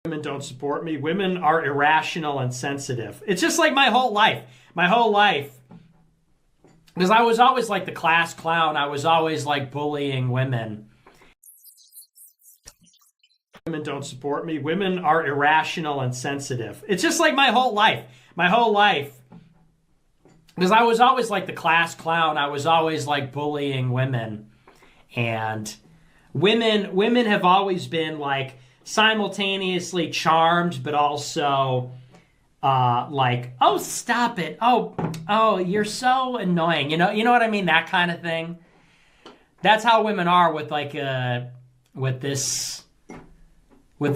Women don't support me. Women are irrational and sensitive. It's just like my whole life. My whole life. Because I was always like the class clown. I was always like bullying women. Women don't support me. Women are irrational and sensitive. It's just like my whole life. My whole life. Because I was always like the class clown. I was always like bullying women. And women have always been like simultaneously charmed, but also like, oh, stop it. Oh, you're so annoying. You know what I mean? That kind of thing. That's how women are with like with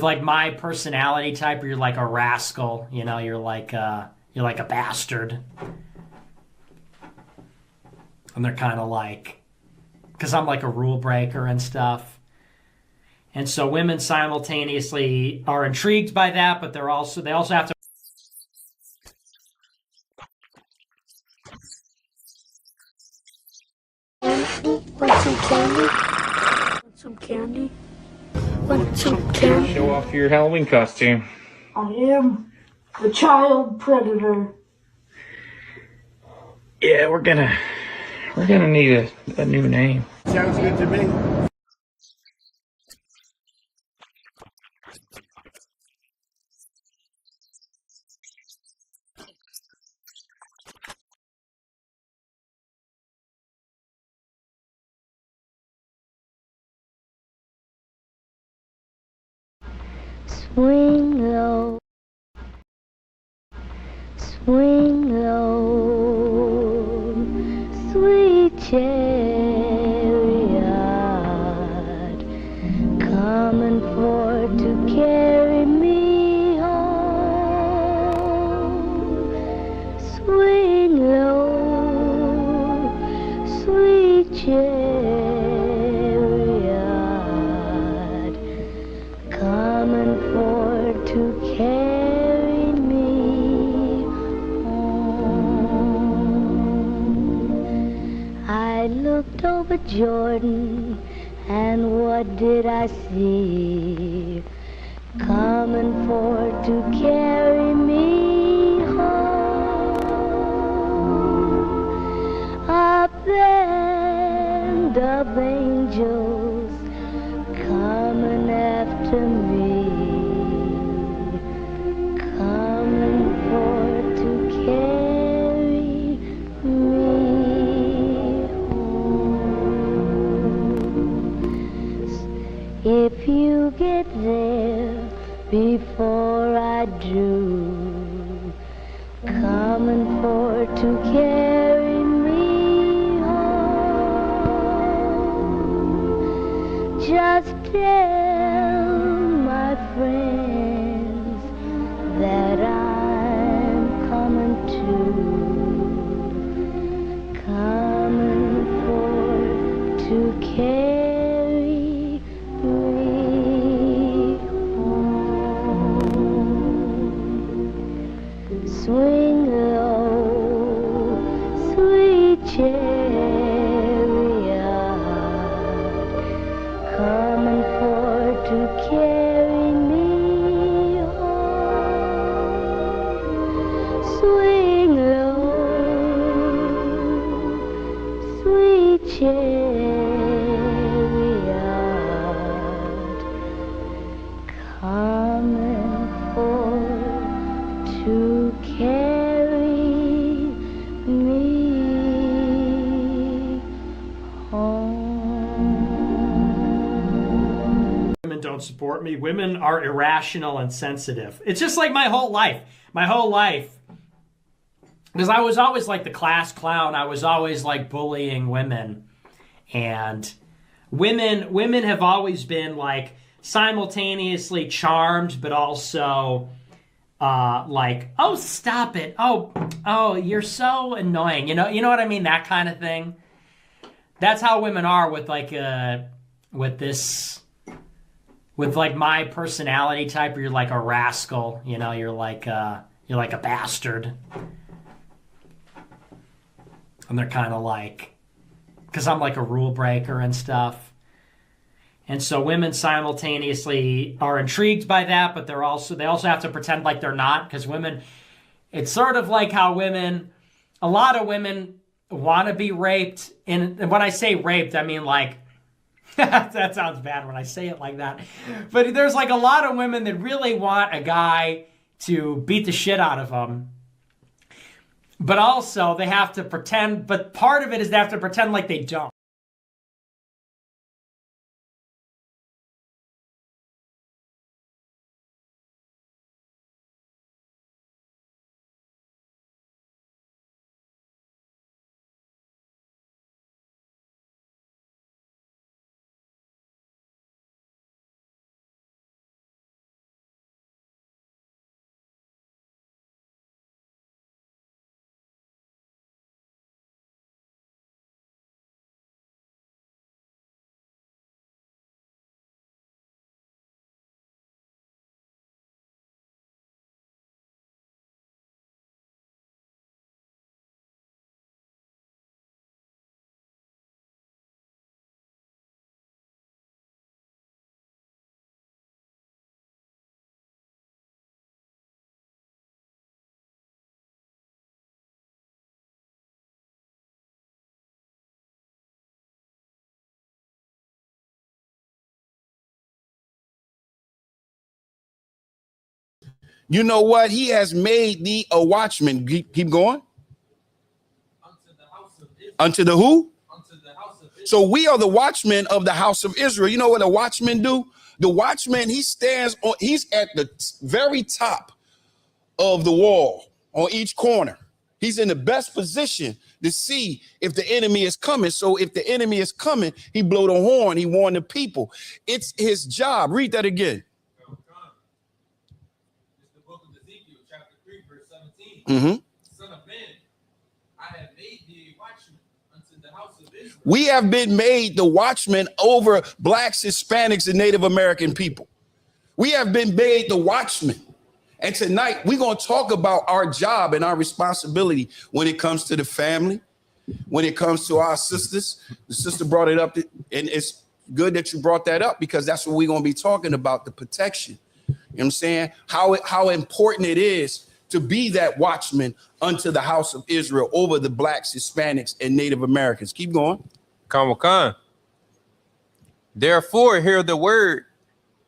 like my personality type. Where you're like a rascal. You're like a bastard. And they're kind of like, because I'm like a rule breaker and stuff. And so women simultaneously are intrigued by that, but they also have to. Want some candy? Want some candy? Want some candy? Show off your Halloween costume. I am the child predator. Yeah, we're gonna need a new name. Sounds good to me. Swing low, swing low, sweet chariot, coming for to carry me home. Swing low, sweet chariot, coming for to carry me home. I looked over Jordan, and what did I see? Coming for to carry me home. A band of angels coming after me, coming for to carry me home. If you get there before I do, coming for to carry me home. Just tell my friends that I'm coming for to carry me home. Swing low, sweet chariot, coming for to carry me home. Swing low, sweet chariot, coming for to carry me home. Women don't support me. Women are irrational and sensitive. It's just like my whole life. My whole life. Because I was always like the class clown. I was always like bullying women. And women have always been like simultaneously charmed, but also like, oh, stop it. Oh, you're so annoying. You know what I mean? That kind of thing. That's how women are with like with like my personality type. Where you're like a rascal. You're like a bastard. And they're kind of like, because I'm like a rule breaker and stuff. And so women simultaneously are intrigued by that, but they also have to pretend like they're not, because women, it's sort of like how a lot of women want to be raped. And when I say raped, I mean like, that sounds bad when I say it like that. But there's like a lot of women that really want a guy to beat the shit out of them. But also they have to pretend, but part of it is they have to pretend like they don't. You know what? He has made thee a watchman. Keep going. Unto the who? Unto the house of Israel. So we are the watchmen of the house of Israel. You know what a watchman do? The watchman, he's at the very top of the wall on each corner. He's in the best position to see if the enemy is coming. So if the enemy is coming, he blow the horn. He warn the people. It's his job. Read that again. It's the book of Ezekiel, chapter 3, verse 17. Mm-hmm. Son of man, I have made thee a watchman unto the house of Israel. We have been made the watchmen over blacks, Hispanics, and Native American people. We have been made the watchmen. And tonight we're going to talk about our job and our responsibility when it comes to the family, when it comes to our sisters. The sister brought it up, and it's good that you brought that up, because that's what we're going to be talking about, the protection. You know what I'm saying? How important it is to be that watchman unto the house of Israel over the blacks, Hispanics, and Native Americans. Keep going. Come. Therefore, hear the word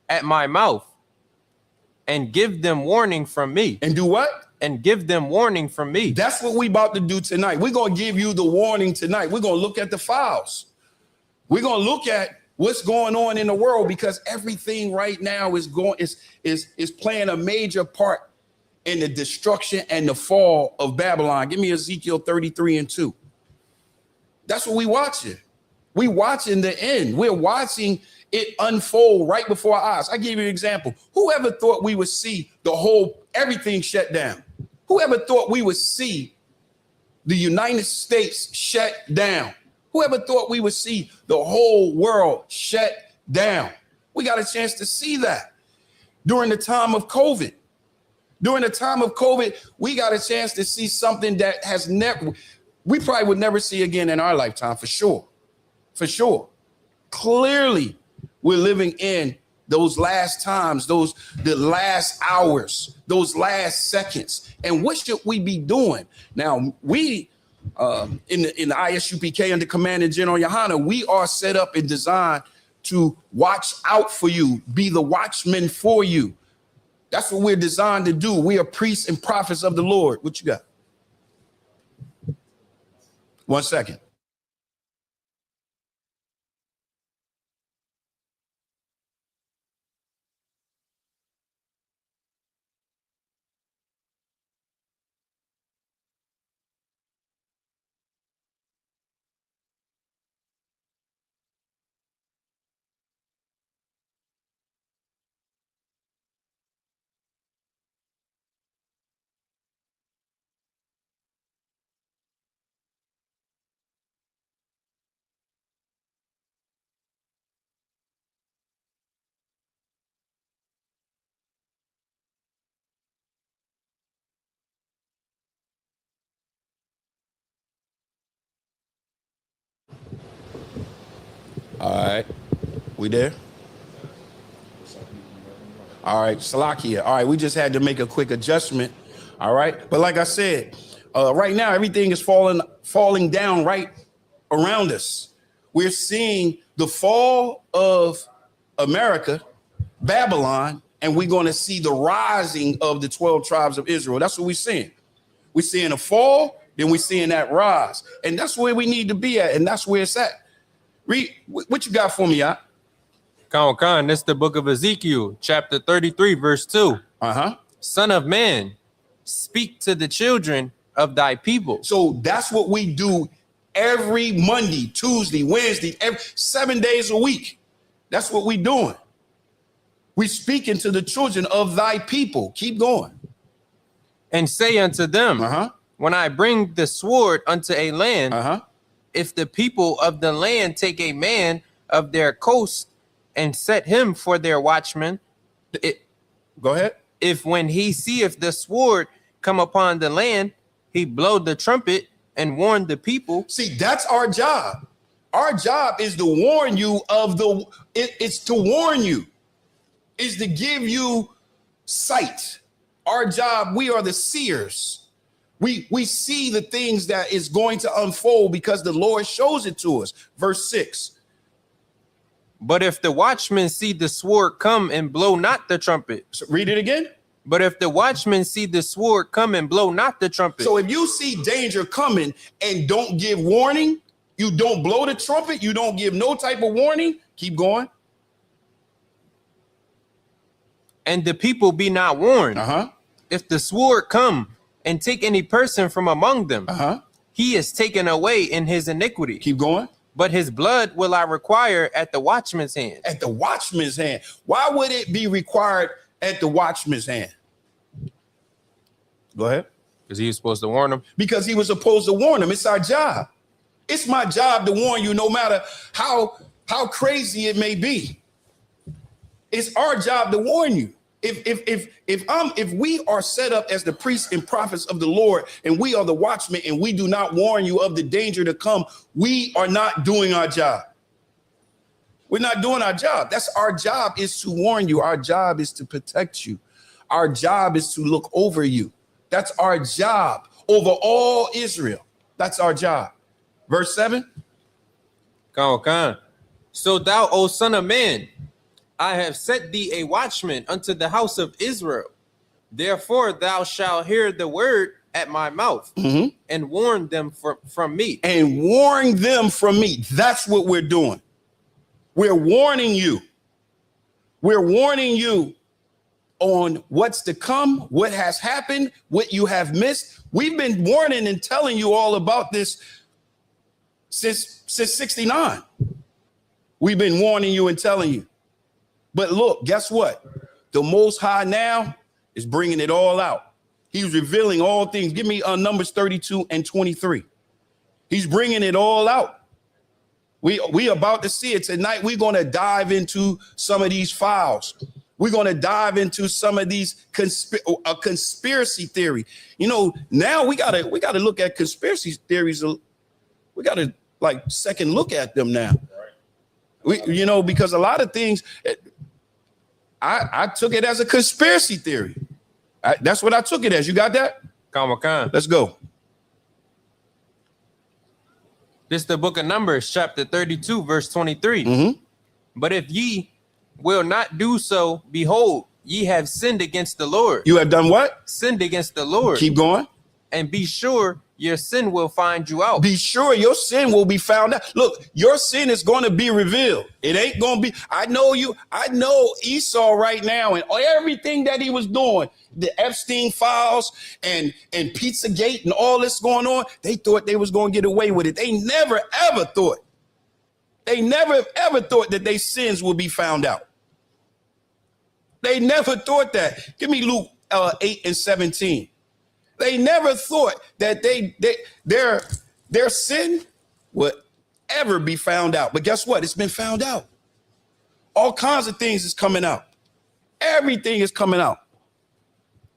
at my mouth, and give them warning from me. And do what? And give them warning from me. That's what we about to do tonight. We're going to give you the warning tonight. We're going to look at the files. We're going to look at what's going on in the world, because everything right now is playing a major part in the destruction and the fall of Babylon. Give me Ezekiel 33:2. That's what we watching. We watching the end. We're watching it unfold right before our eyes. I give you an example. Whoever thought we would see everything shut down? Whoever thought we would see the United States shut down? Whoever thought we would see the whole world shut down? We got a chance to see that during the time of COVID. During the time of COVID, we got a chance to see something that we probably would never see again in our lifetime, for sure. For sure. Clearly, we're living in those last times, the last hours, those last seconds. And what should we be doing? Now, we in the ISUPK under Commander General Yohana, we are set up and designed to watch out for you, be the watchman for you. That's what we're designed to do. We are priests and prophets of the Lord. What you got? 1 second. All right. We there? All right, Salakia. All right, we just had to make a quick adjustment. All right, but like I said, right now everything is falling down right around us. We're seeing the fall of America, Babylon, and we're going to see the rising of the 12 tribes of Israel. That's what we're seeing. We're seeing a fall, then we're seeing that rise, and that's where we need to be at, and that's where it's at. Read what you got for me, Yah? Khan, this is the book of Ezekiel, chapter 33, verse 2. Son of man, speak to the children of thy people. So that's what we do every Monday, Tuesday, Wednesday, 7 days a week. That's what we're doing. We speaking to the children of thy people. Keep going. And say unto them, when I bring the sword unto a land, if the people of the land take a man of their coast and set him for their watchman, go ahead. If when he seeth the sword come upon the land, he blow the trumpet and warn the people. See, that's our job. Our job is to warn you of it's to warn you, is to give you sight. Our job, we are the seers. We see the things that is going to unfold because the Lord shows it to us. Verse 6. But if the watchmen see the sword come and blow not the trumpet. So read it again. But if the watchmen see the sword come and blow not the trumpet. So if you see danger coming and don't give warning, you don't blow the trumpet, you don't give no type of warning, keep going. And the people be not warned. If the sword come and take any person from among them, he is taken away in his iniquity. Keep going. But his blood will I require at the watchman's hand. At the watchman's hand. Why would it be required at the watchman's hand? Go ahead. Because he was supposed to warn them. Because he was supposed to warn them. It's our job. It's my job to warn you, no matter how crazy it may be. It's our job to warn you. If we are set up as the priests and prophets of the Lord, and we are the watchmen, and we do not warn you of the danger to come, we are not doing our job. We're not doing our job. That's our job, is to warn you. Our job is to protect you. Our job is to look over you. That's our job over all Israel. That's our job. Verse 7. Khan. So thou, O son of man, I have set thee a watchman unto the house of Israel. Therefore thou shalt hear the word at my mouth and warn them from me. And warn them from me. That's what we're doing. We're warning you. We're warning you on what's to come, what has happened, what you have missed. We've been warning and telling you all about this since 69. We've been warning you and telling you. But look, guess what? The Most High now is bringing it all out. He's revealing all things. Give me Numbers 32 and 23. He's bringing it all out. We about to see it tonight. We're going to dive into some of these files. We're going to dive into some of these conspiracy theory. You know, now we got to look at conspiracy theories. We got to second look at them now. Because a lot of things, I took it as a conspiracy theory. That's what I took it as. You got that? Khan. Let's go. This is the book of Numbers, chapter 32, verse 23. But if ye will not do so, behold, ye have sinned against the Lord. You have done what? Sinned against the Lord. Keep going. And be sure your sin will find you out. Be sure your sin will be found out. Look, your sin is going to be revealed. It ain't going to be. I know Esau right now, and everything that he was doing, the Epstein files and pizzagate and all this going on. They thought they was going to get away with it. They never ever thought that their sins would be found out. They never thought that. Give me Luke 8 and 17. They never thought that their sin would ever be found out. But guess what? It's been found out. All kinds of things is coming out. Everything is coming out.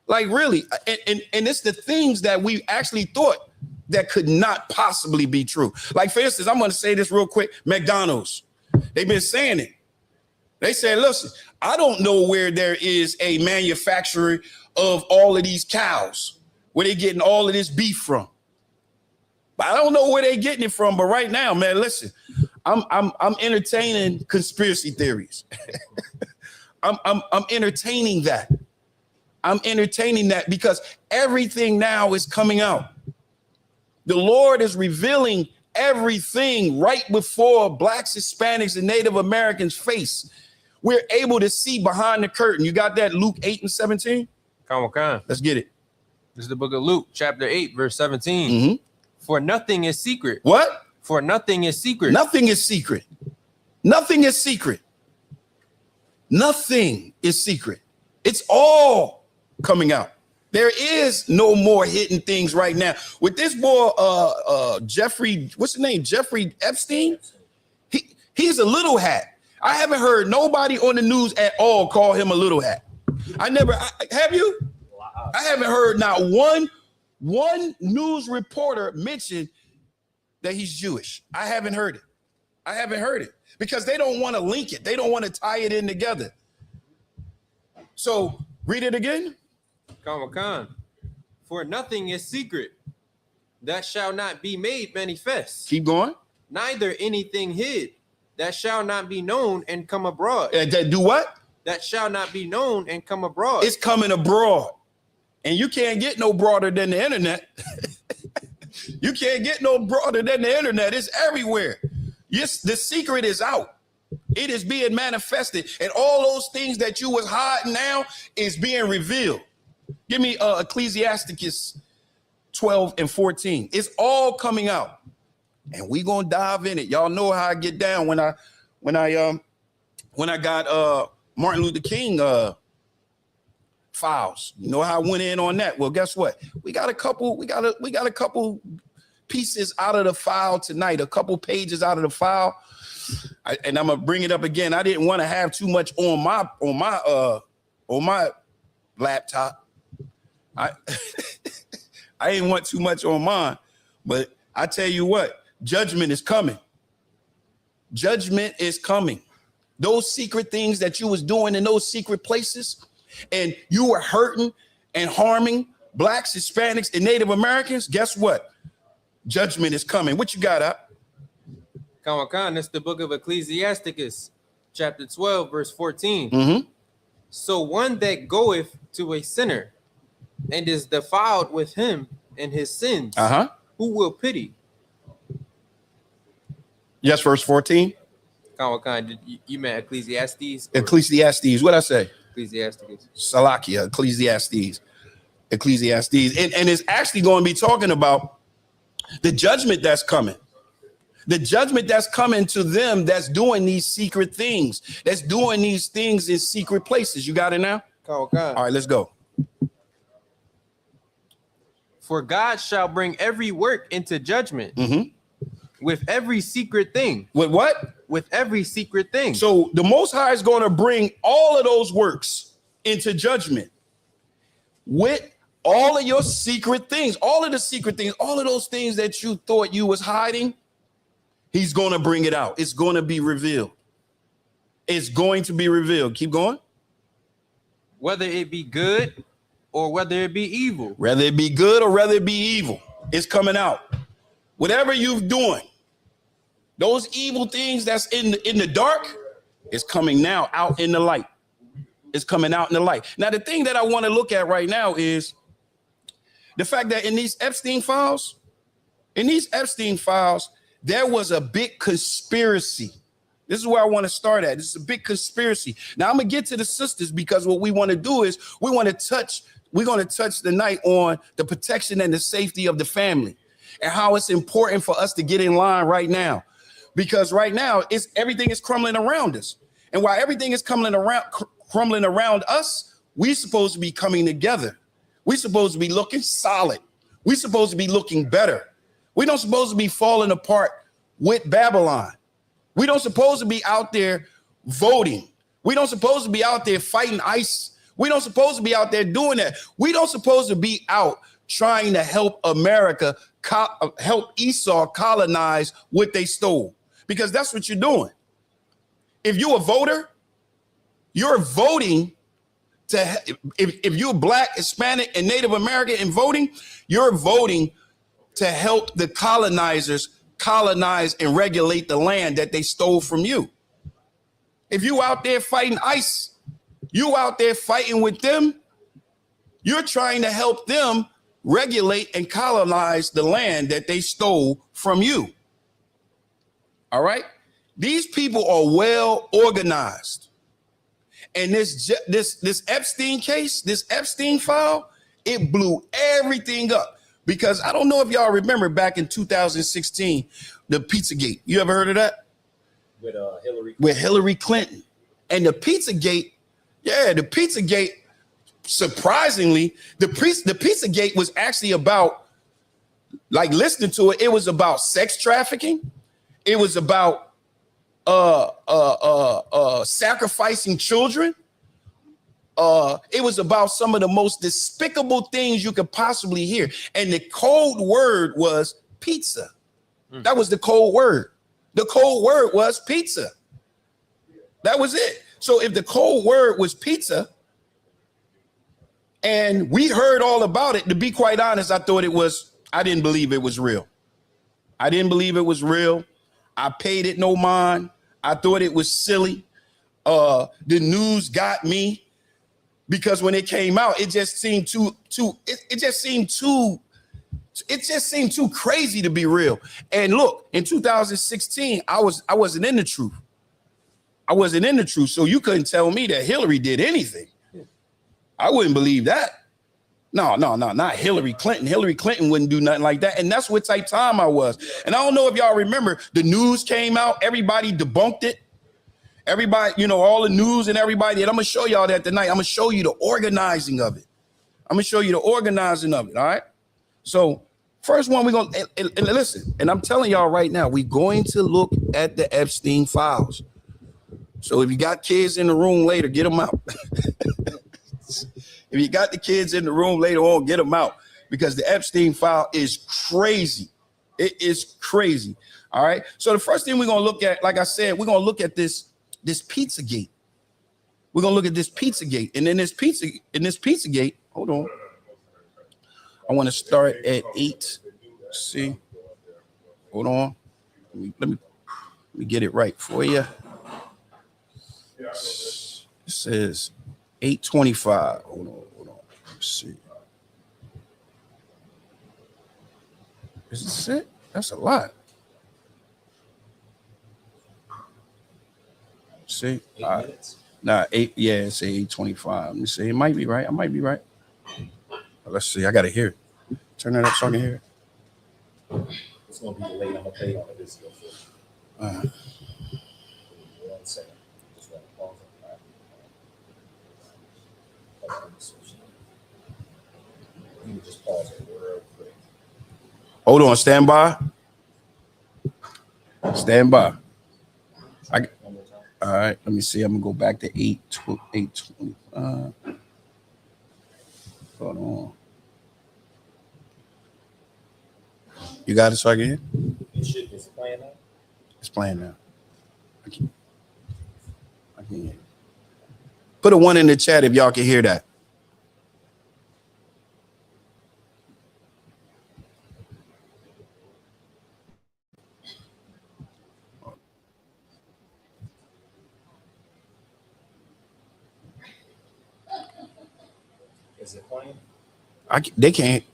Like really. And it's the things that we actually thought that could not possibly be true. Like, for instance, I'm going to say this real quick. McDonald's. They've been saying it. They said, listen, I don't know where there is a manufacturer of all of these cows, where they're getting all of this beef from. But I don't know where they're getting it from. But right now, man, listen, I'm entertaining conspiracy theories. I'm entertaining that. I'm entertaining that because everything now is coming out. The Lord is revealing everything right before blacks, Hispanics, and Native Americans' face. We're able to see behind the curtain. You got that, Luke 8:17? Come on. Let's get it. This is the book of Luke, chapter 8, verse 17. Mm-hmm. For nothing is secret. What? For nothing is secret. Nothing is secret. Nothing is secret. Nothing is secret. It's all coming out. There is no more hidden things right now. With this boy, Jeffrey, what's his name? Jeffrey Epstein. He's a little hat. I haven't heard nobody on the news at all call him a little hat. Have you? I haven't heard not one news reporter mention that he's Jewish. I haven't heard it because they don't want to link it. They don't want to tie it in together. So read it again. Come on. For nothing is secret that shall not be made manifest. Keep going. Neither anything hid that shall not be known and come abroad. That do what? That shall not be known and come abroad. It's coming abroad. And you can't get no broader than the internet. You can't get no broader than the internet. It's everywhere. Yes, the secret is out. It is being manifested. And all those things that you was hiding now is being revealed. Give me Ecclesiasticus 12:14. It's all coming out. And we gonna dive in it. Y'all know how I get down when I got Martin Luther King files. You know how I went in on that. Well, guess what? We got a couple pieces out of the file tonight, a couple pages out of the file. And I'm gonna bring it up again. I didn't want to have too much on my laptop. I didn't want too much on mine, but I tell you what, judgment is coming. Judgment is coming. Those secret things that you was doing in those secret places, and you were hurting and harming blacks, Hispanics, and Native Americans, guess what? Judgment is coming. What you got up? Come on. That's the book of Ecclesiasticus, chapter 12, verse 14. Mm-hmm. So one that goeth to a sinner and is defiled with him and his sins, who will pity? Yes, verse 14. Come on. You meant Ecclesiastes? Ecclesiastes. What I say? Ecclesiasticus. Salakia, Ecclesiastes. And it's actually going to be talking about the judgment that's coming. The judgment that's coming to them that's doing these secret things, that's doing these things in secret places. You got it now? All right, let's go. For God shall bring every work into judgment with every secret thing. With what? With every secret thing. So the Most High is going to bring all of those works into judgment with all of your secret things, all of the secret things, all of those things that you thought you was hiding. He's going to bring it out. It's going to be revealed. It's going to be revealed. Keep going. Whether it be good or whether it be evil. Whether it be good or whether it be evil, it's coming out. Whatever you're doing, those evil things that's in the dark is coming now out in the light. It's coming out in the light. Now, the thing that I want to look at right now is the fact that in these Epstein files, there was a big conspiracy. This is where I want to start at. This is a big conspiracy. Now I'm gonna get to the sisters because what we want to do is we're going to touch tonight on the protection and the safety of the family and how it's important for us to get in line right now. Because right now everything is crumbling around us. And while everything is crumbling around us, we're supposed to be coming together. We're supposed to be looking solid. We're supposed to be looking better. We don't supposed to be falling apart with Babylon. We don't supposed to be out there voting. We don't supposed to be out there fighting ICE. We don't supposed to be out there doing that. We don't supposed to be out trying to help America, help Esau colonize what they stole, because that's what you're doing. If you're a voter You're voting if you're Black, Hispanic, and Native American and voting, you're voting to help the colonizers colonize and regulate the land that they stole from you. If you out there fighting ICE, you out there fighting with them, you're trying to help them regulate and colonize the land that they stole from you. All right? These people are well organized. And this Epstein case, this Epstein file, it blew everything up. Because I don't know if y'all remember back in 2016, the Pizzagate. You ever heard of that? With Hillary Clinton. And the Pizzagate, the Pizzagate, surprisingly, the Pizzagate was actually about, like, listening to it, it was about sex trafficking. It was about sacrificing children. It was about some of the most despicable things you could possibly hear. And the code word was pizza. That was the code word. The code word was pizza. That was it. So if the code word was pizza, and we heard all about it, to be quite honest, I didn't believe it was real. I didn't believe it was real. I paid it no mind. I thought it was silly. The news got me because when it came out, it just seemed too crazy to be real. And look, in 2016, I wasn't in the truth. I wasn't in the truth. So you couldn't tell me that Hillary did anything. I wouldn't believe that. No, not Hillary Clinton. Hillary Clinton wouldn't do nothing like that. And that's what type time I was. And I don't know if y'all remember, the news came out, everybody debunked it. Everybody, all the news and everybody. And I'm going to show y'all that tonight. I'm going to show you the organizing of it. All right. So first one, we're going to listen. And I'm telling y'all right now, we're going to look at the Epstein files. So if you got kids in the room later, get them out. If you got the kids in the room later on, get them out, because the Epstein file is crazy. It is crazy. All right. So the first thing we're going to look at, like I said, we're going to look at this Pizzagate. We're going to look at this Pizzagate. And in this Pizzagate, hold on. I want to start at 8. See, hold on. Let me get it right for you. It says 825. Hold on. Let's see. Is this it? That's a lot. See? 8 minutes? Nah, 8. Yeah, it's 825. Let me see. It might be right. I might be right. Let's see. I got to hear it. Turn that up so I can hear it. It's going to be delayed. I'm going to play it on the video for you. 1 second. Just want to pause it. You can just pause it real quick. Hold on. Stand by. All right. Let me see. I'm going to go back to 820. Hold on. You got it so I can hear? Is it playing now? It's playing now. I can hear. Put a 1 in the chat if y'all can hear that. Is it playing? They can't.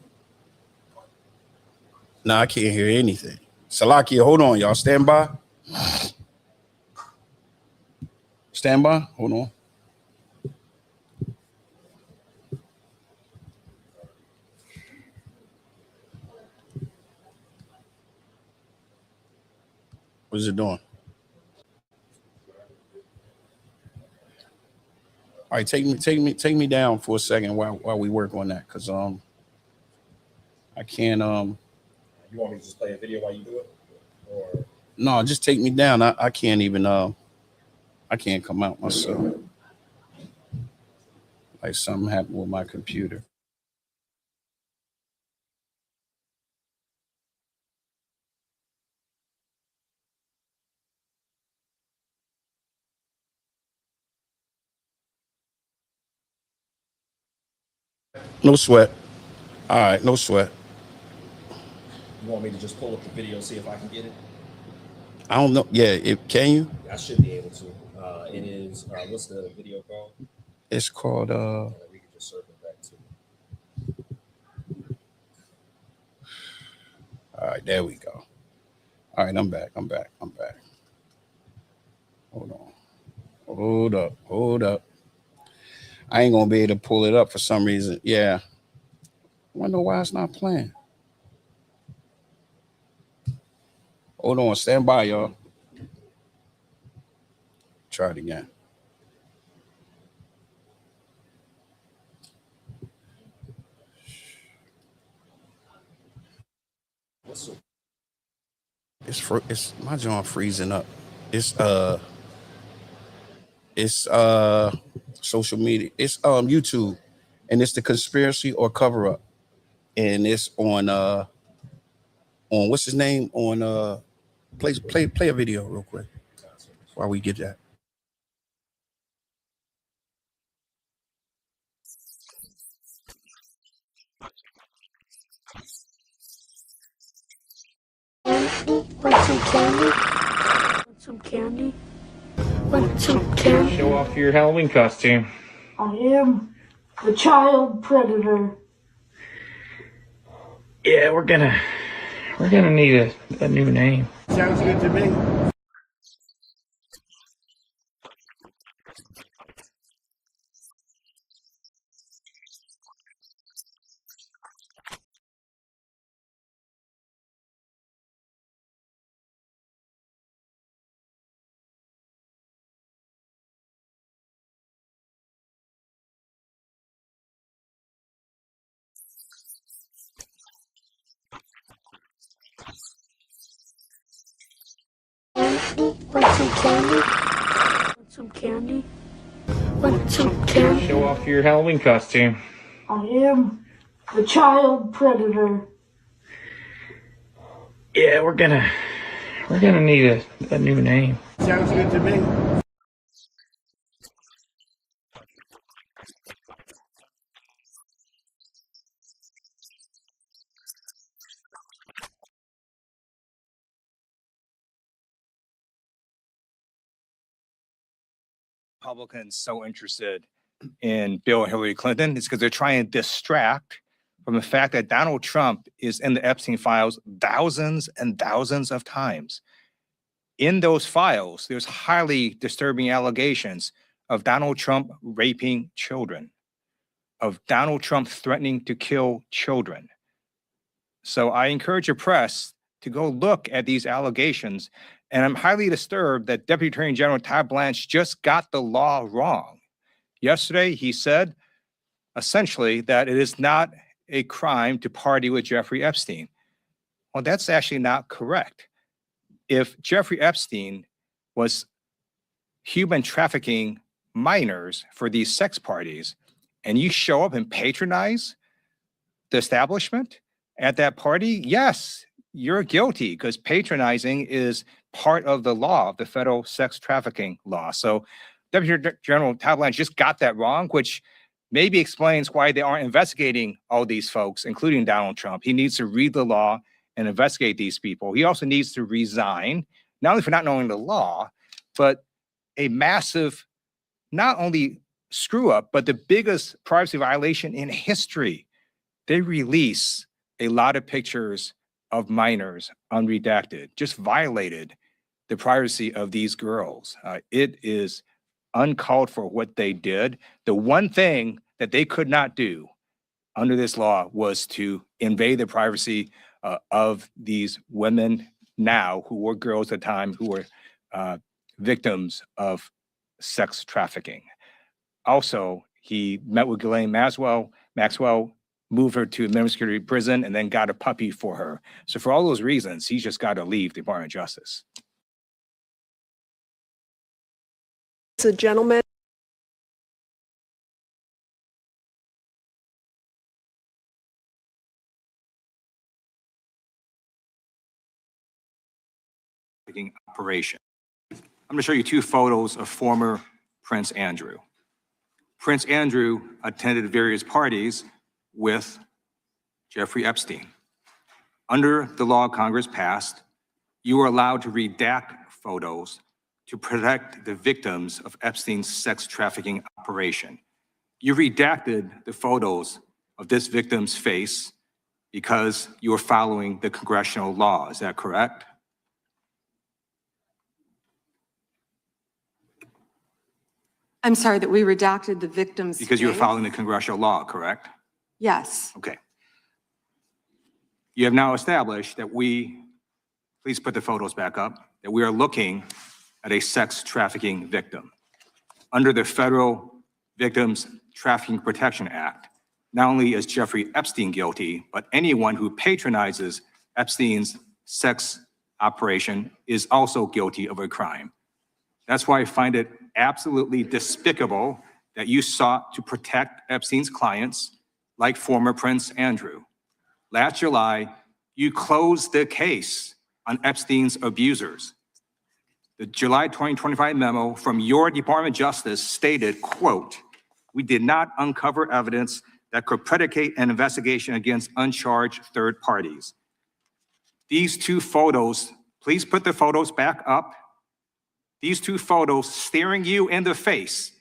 No, I can't hear anything. Salakia, hold on, y'all. Stand by. Hold on. What is it doing? All right, take me down for a second while we work on that, because I can't You want me to just play a video while you do it? Or no, just take me down. I can't even I can't come out myself. Like something happened with my computer. No sweat. All right, no sweat. You want me to just pull up the video, see if I can get it? I don't know. Yeah, can you? I should be able to. It is, what's the video called? It's called We can just circle back to it. all right, there we go. All right, I'm back. Hold up. I ain't gonna be able to pull it up for some reason. Yeah. I wonder why it's not playing. Hold on, stand by, y'all. Try it again. It's my jaw freezing up. It's social media. It's YouTube, and it's the conspiracy or cover up, and it's on what's his name on play a video real quick while we get that. Want some candy? Want some candy? Want some candy? Show off your Halloween costume. I am the child predator. Yeah, we're gonna need a new name. Sounds good to me. Want some candy? Want some candy? Want some candy? Show off your Halloween costume. I am the child predator. Yeah, we're gonna need a new name. Sounds good to me. Republicans so interested in Bill and Hillary Clinton is because they're trying to distract from the fact that Donald Trump is in the Epstein files thousands and thousands of times. In those files, there's highly disturbing allegations of Donald Trump raping children, of Donald Trump threatening to kill children. So I encourage your press to go look at these allegations. And I'm highly disturbed that Deputy Attorney General Todd Blanche just got the law wrong. Yesterday, he said essentially that it is not a crime to party with Jeffrey Epstein. Well, that's actually not correct. If Jeffrey Epstein was human trafficking minors for these sex parties, and you show up and patronize the establishment at that party, yes, you're guilty, because patronizing is part of the law, the federal sex trafficking law. So Deputy General Todd Blanche just got that wrong, which maybe explains why they aren't investigating all these folks, including Donald Trump. He needs to read the law and investigate these people. He also needs to resign, not only for not knowing the law, but a massive, not only screw up, but the biggest privacy violation in history. They release a lot of pictures of minors unredacted, just violated the privacy of these girls. It is uncalled for what they did. The one thing that they could not do under this law was to invade the privacy of these women now, who were girls at the time, who were victims of sex trafficking. Also, he met with Ghislaine Maxwell, moved her to a minimum security prison, and then got a puppy for her. So for all those reasons, he's just got to leave the Department of Justice. It's a gentleman. Operation. I'm going to show you two photos of former Prince Andrew. Prince Andrew attended various parties with Jeffrey Epstein. Under the law Congress passed, you were allowed to redact photos to protect the victims of Epstein's sex trafficking operation. You redacted the photos of this victim's face because you were following the congressional law. Is that correct? I'm sorry, that we redacted the victim's Because you were face? following the congressional law, correct? Yes. Okay. You have now established that please put the photos back up, that we are looking at a sex trafficking victim. Under the Federal Victims Trafficking Protection Act, not only is Jeffrey Epstein guilty, but anyone who patronizes Epstein's sex operation is also guilty of a crime. That's why I find it absolutely despicable that you sought to protect Epstein's clients, like former Prince Andrew. Last July, you closed the case on Epstein's abusers. The July 2025 memo from your Department of Justice stated, quote, "We did not uncover evidence that could predicate an investigation against uncharged third parties." These two photos, please put the photos back up. These two photos staring you in the face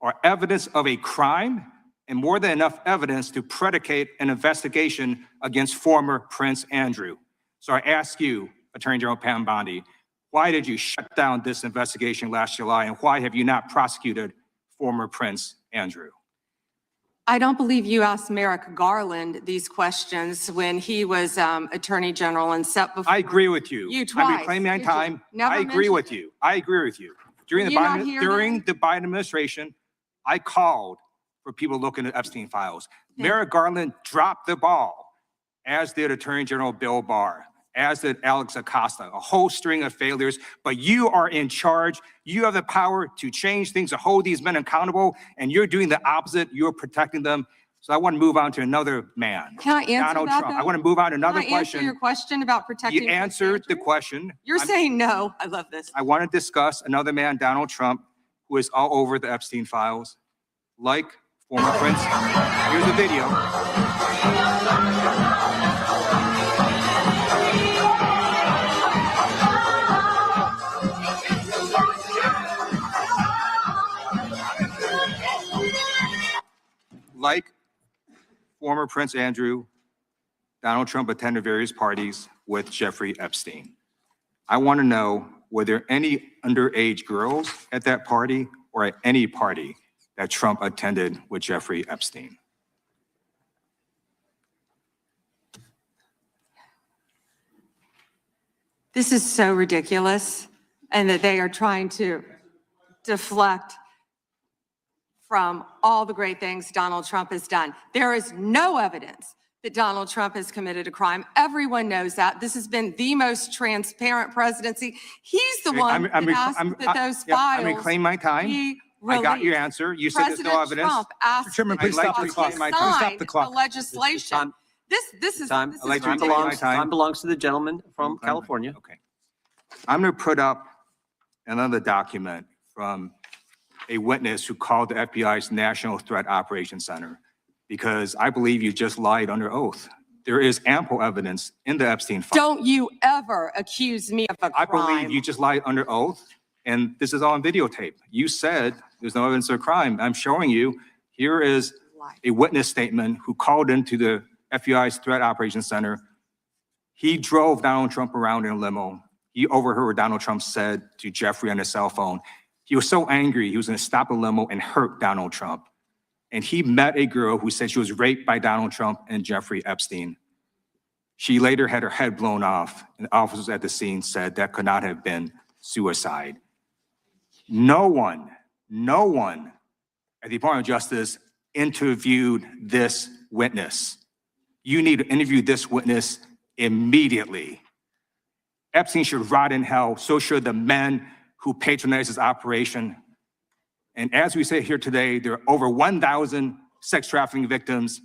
are evidence of a crime and more than enough evidence to predicate an investigation against former Prince Andrew. So I ask you, Attorney General Pam Bondi, why did you shut down this investigation last July, and why have you not prosecuted former Prince Andrew? I don't believe you asked Merrick Garland these questions when he was Attorney General and set before. I agree with you. You twice. I'm reclaiming my time. I agree with you. I agree with you. During the Biden administration, I called for people looking at Epstein files. Merrick Garland dropped the ball, as did Attorney General Bill Barr, as did Alex Acosta, a whole string of failures. But you are in charge. You have the power to change things, to hold these men accountable, and you're doing the opposite. You're protecting them. So I want to move on to another man. Can I answer Donald that, Trump. though? I want to move on to another Can I answer question. your question about protecting? You answered the question. You're saying no. I love this. I want to discuss another man, Donald Trump, who is all over the Epstein files, like former Prince. Here's a video. Like former Prince Andrew, Donald Trump attended various parties with Jeffrey Epstein. I want to know, were there any underage girls at that party or at any party that Trump attended with Jeffrey Epstein? This is so ridiculous, and that they are trying to deflect from all the great things Donald Trump has done. There is no evidence that Donald Trump has committed a crime. Everyone knows that. This has been the most transparent presidency. He's the one that asked that those files. I'm reclaiming my time. I got your answer. You said there's no evidence. Trump asked Chairman, please stop the clock. Please stop the clock. Legislation. This is Time belongs to the gentleman from California. Okay. I'm going to put up another document from a witness who called the FBI's National Threat Operations Center, because I believe you just lied under oath. There is ample evidence in the Epstein file. Don't you ever accuse me of a crime. I believe you just lied under oath, and this is all on videotape. You said there's no evidence of crime. I'm showing you. Here is a witness statement who called into the FBI's Threat Operations Center. He drove Donald Trump around in a limo. He overheard what Donald Trump said to Jeffrey on his cell phone. He was so angry, he was going to stop the limo and hurt Donald Trump. And he met a girl who said she was raped by Donald Trump and Jeffrey Epstein. She later had her head blown off, and officers at the scene said that could not have been suicide. No one at the Department of Justice interviewed this witness. You need to interview this witness immediately. Epstein should rot in hell. So should the men who patronized his operation. And as we say here today, there are over 1,000 sex trafficking victims,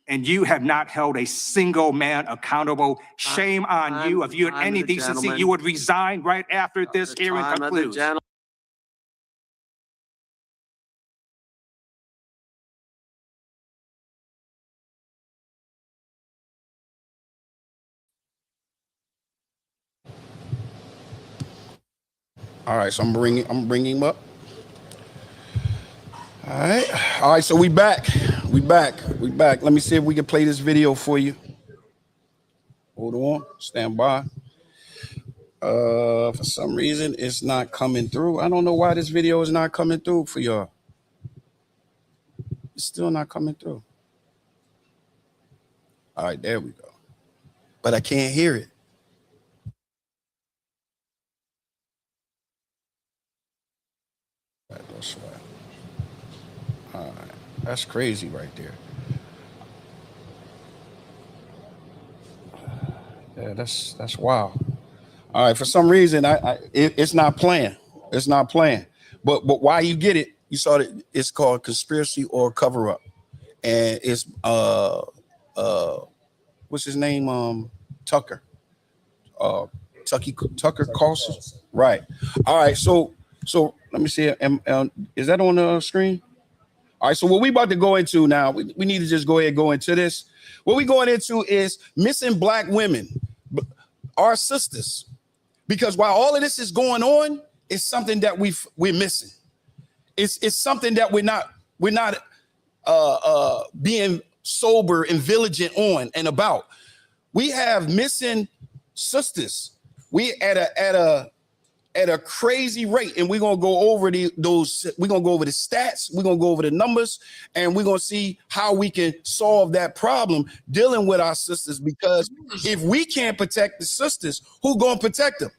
and you have not held a single man accountable. Shame on you. If you had any decency, you would resign right after this hearing concludes. All right, so I'm bringing him up. All right, so we back. Let me see if we can play this video for you. Hold on, stand by. For some reason, it's not coming through. I don't know why this video is not coming through for y'all. It's still not coming through. All right, there we go. But I can't hear it. That's right. All right, that's crazy right there. Yeah, that's wild. All right, for some reason, it's not playing. It's not playing. But why you get it? You saw that it's called conspiracy or cover up, and it's what's his name? Tucker. Tucker Carlson. Right. All right. So let me see. Is that on the screen? All right. So what we about to go into now, we need to just go ahead and go into this. What we going into is missing Black women, our sisters, because while all of this is going on, it's something that we're missing. It's something that we're not being sober and vigilant on and about. We have missing sisters. We at a crazy rate, and we're gonna go over those. We're gonna go over the stats. We're gonna go over the numbers, and we're gonna see how we can solve that problem dealing with our sisters. Because if we can't protect the sisters, who gonna protect them?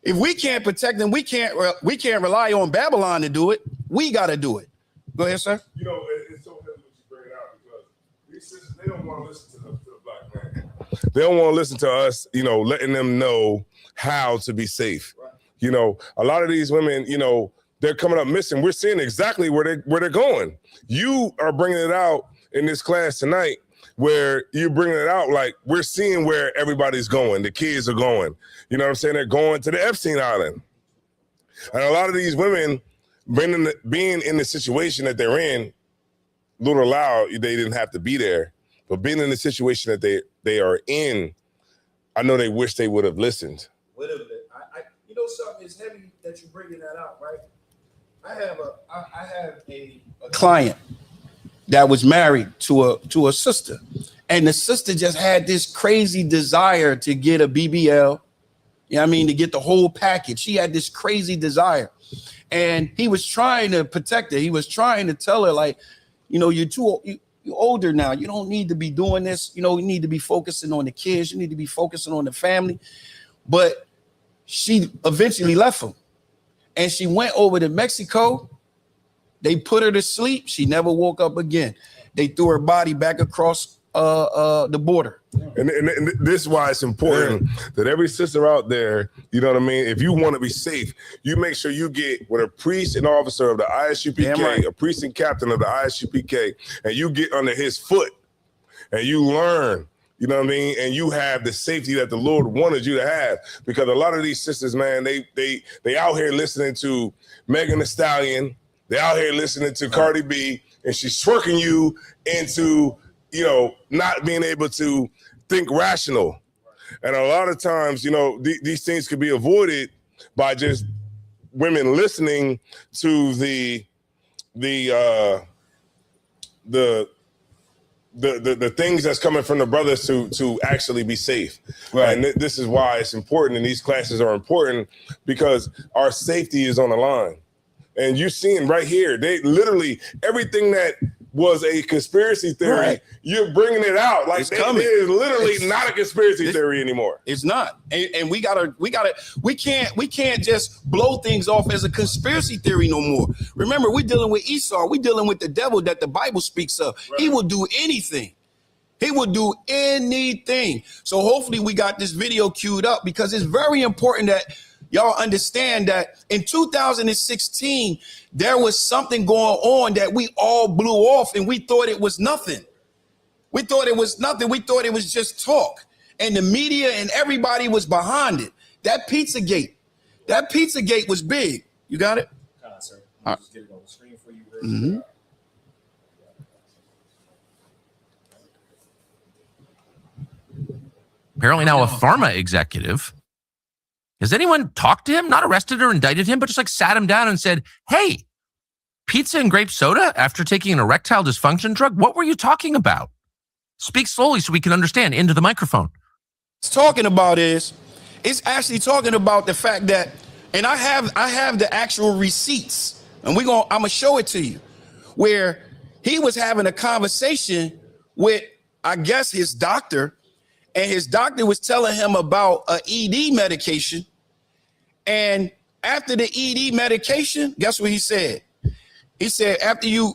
If we can't protect them, we can't rely on Babylon to do it. We got to do it. Go ahead, sir. You know, it's so heavy what you bring it out, because these sisters, they don't want to listen to the Black man. They don't want to listen to us, you know, letting them know how to be safe. Right. You know, a lot of these women, you know, they're coming up missing. We're seeing exactly where they're going. You are bringing it out in this class tonight, where you're bringing it out like we're seeing where everybody's going. The kids are going. You know what I'm saying? They're going to the Epstein Island. And a lot of these women, being in the situation that they're in, little loud, they didn't have to be there. But being in the situation that they are in, I know they wish they would have listened. You know, something is heavy that you're bringing that out, right? I have a client that was married to a sister, and the sister just had this crazy desire to get a BBL. You know what I mean? To get the whole package. She had this crazy desire, and he was trying to protect her. He was trying to tell her, like, you know, you're older now. You don't need to be doing this. You know, you need to be focusing on the kids. You need to be focusing on the family. But she eventually left him, and she went over to Mexico. They put her to sleep. She never woke up again. They threw her body back across the border. And this is why it's important that every sister out there, you know what I mean? If you want to be safe, you make sure you get with a priest and officer of the ISUPK, right, a priest and captain of the ISUPK, and you get under his foot and you learn, you know what I mean? And you have the safety that the Lord wanted you to have. Because a lot of these sisters, man, they out here listening to Megan Thee Stallion. They out here listening to Cardi B, and she's twerking you into, you know, not being able to think rational. And a lot of times, you know, these things could be avoided by just women listening to the things that's coming from the brothers to actually be safe. Right. And this is why it's important, and these classes are important, because our safety is on the line. And you're seeing right here, they literally, everything that was a conspiracy theory, right, you're bringing it out. Like, it is literally not a conspiracy theory anymore. It's not. And we can't just blow things off as a conspiracy theory no more. Remember, we're dealing with Esau. We're dealing with the devil that the Bible speaks of. Right. He will do anything. He will do anything. So hopefully we got this video queued up, because it's very important that y'all understand that in 2016, there was something going on that we all blew off, and we thought it was nothing. We thought it was nothing. We thought it was just talk. And the media and everybody was behind it. That pizzagate was big. You got it? Sir. I'll just get it on the screen for you. Mm-hmm. Apparently now a pharma executive Has anyone talked to him, not arrested or indicted him, but just like sat him down and said, hey, pizza and grape soda after taking an erectile dysfunction drug? What were you talking about? Speak slowly so we can understand into the microphone. It's talking about is, it's actually talking about the fact that, and I have the actual receipts, and I'm gonna show it to you, where he was having a conversation with, I guess, his doctor, and his doctor was telling him about a ED medication. And after the ED medication, guess what he said? He said, after you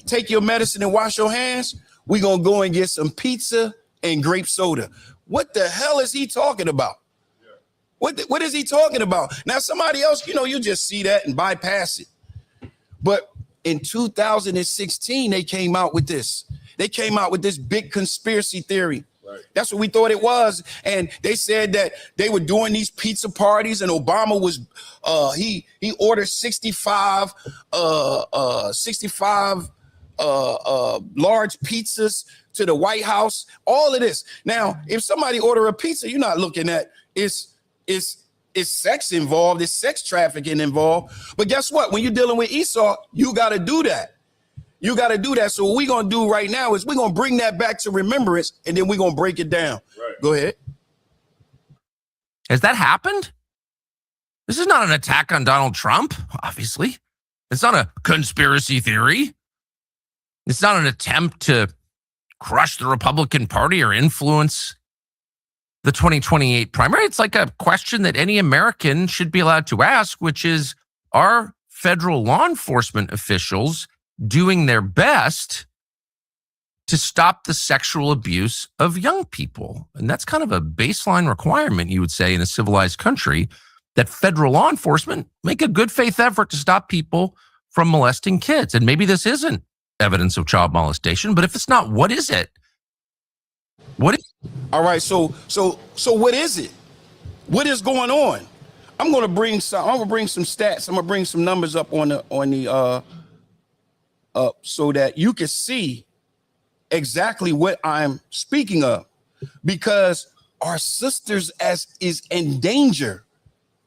take your medicine and wash your hands, we're gonna go and get some pizza and grape soda. What the hell is he talking about? What is he talking about? Now, somebody else, you just see that and bypass it. But in 2016, they came out with this. They came out with this big conspiracy theory. Right. That's what we thought it was. And they said that they were doing these pizza parties, and Obama was, he ordered 65 large pizzas to the White House, all of this. Now, if somebody order a pizza, you're not looking at it's sex involved, it's sex trafficking involved. But guess what? When you're dealing with Esau, you got to do that. You got to do that. So what we're going to do right now is we're going to bring that back to remembrance, and then we're going to break it down. Right. Go ahead. Has that happened? This is not an attack on Donald Trump, obviously. It's not a conspiracy theory. It's not an attempt to crush the Republican Party or influence the 2028 primary. It's like a question that any American should be allowed to ask, which is, are federal law enforcement officials doing their best to stop the sexual abuse of young people? And that's kind of a baseline requirement, you would say, in a civilized country, that federal law enforcement make a good faith effort to stop people from molesting kids. And maybe this isn't evidence of child molestation, but if it's not, what is it? All right, so what is it? What is going on? I'm gonna bring some stats. I'm gonna bring some numbers up on the so that you can see exactly what I'm speaking of, because our sisters is in danger.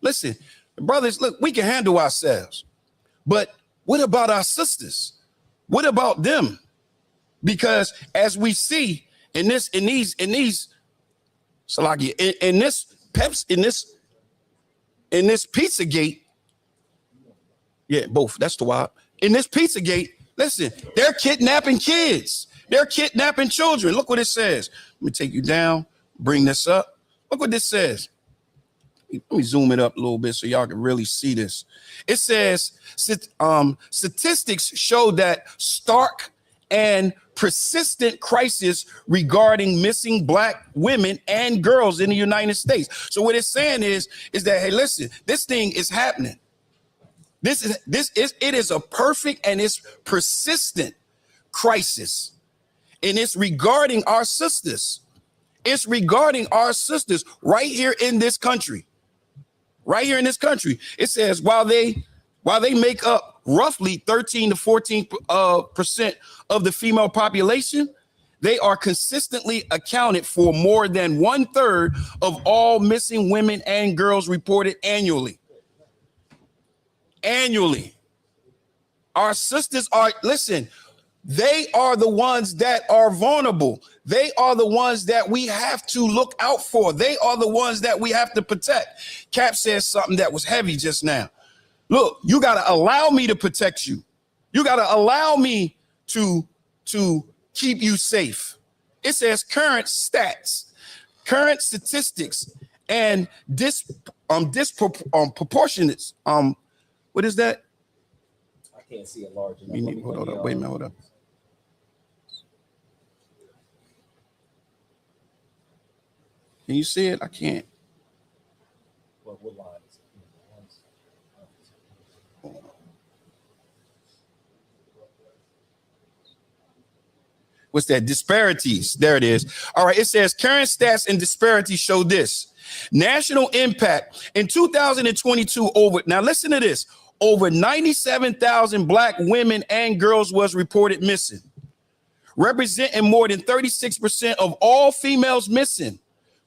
Listen, brothers, look, we can handle ourselves, but what about our sisters? What about them? Because as we see in this pizzagate, yeah, both. That's the wild. In this pizzagate, listen, they're kidnapping kids. They're kidnapping children. Look what it says. Let me take you down, bring this up. Look what this says. Let me zoom it up a little bit so y'all can really see this. It says, statistics show that stark and persistent crisis regarding missing Black women and girls in the United States. So what it's saying is that, hey, listen, this thing is happening. It is a perfect and it's persistent crisis. And it's regarding our sisters. It's regarding our sisters right here in this country. Right here in this country. It says while they make up roughly 13 to 14% of the female population, they are consistently accounted for more than 1/3 of all missing women and girls reported annually. Annually. Our sisters are, listen, they are the ones that are vulnerable. They are the ones that we have to look out for. They are the ones that we have to protect. Cap says something that was heavy just now. Look, you got to allow me to protect you. You got to allow me to keep you safe. It says current stats, current statistics, and disproportionate. What is that? I can't see it large enough. Hold on. Wait a minute. Hold on. Can you see it? I can't. What line is it? What's that? Disparities. There it is. All right. It says current stats and disparities show this. National impact in 2022 now listen to this. Over 97,000 Black women and girls was reported missing, representing more than 36% of all females missing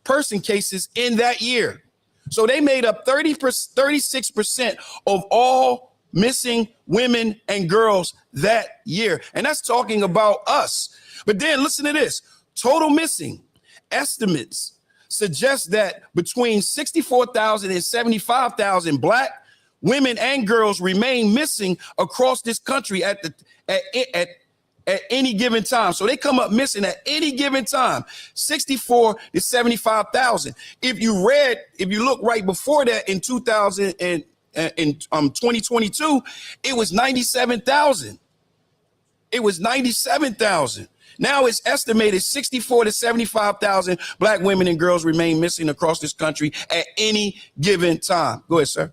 person cases in that year. So they made up 36% of all missing women and girls that year. And that's talking about us. But then listen to this. Total missing estimates suggest that between 64,000 and 75,000 Black women and girls remain missing across this country at any given time. So they come up missing at any given time, 64 to 75,000. If you look right before that in 2022, it was 97,000. It was 97,000. Now it's estimated 64 to 75,000 Black women and girls remain missing across this country at any given time. Go ahead, sir.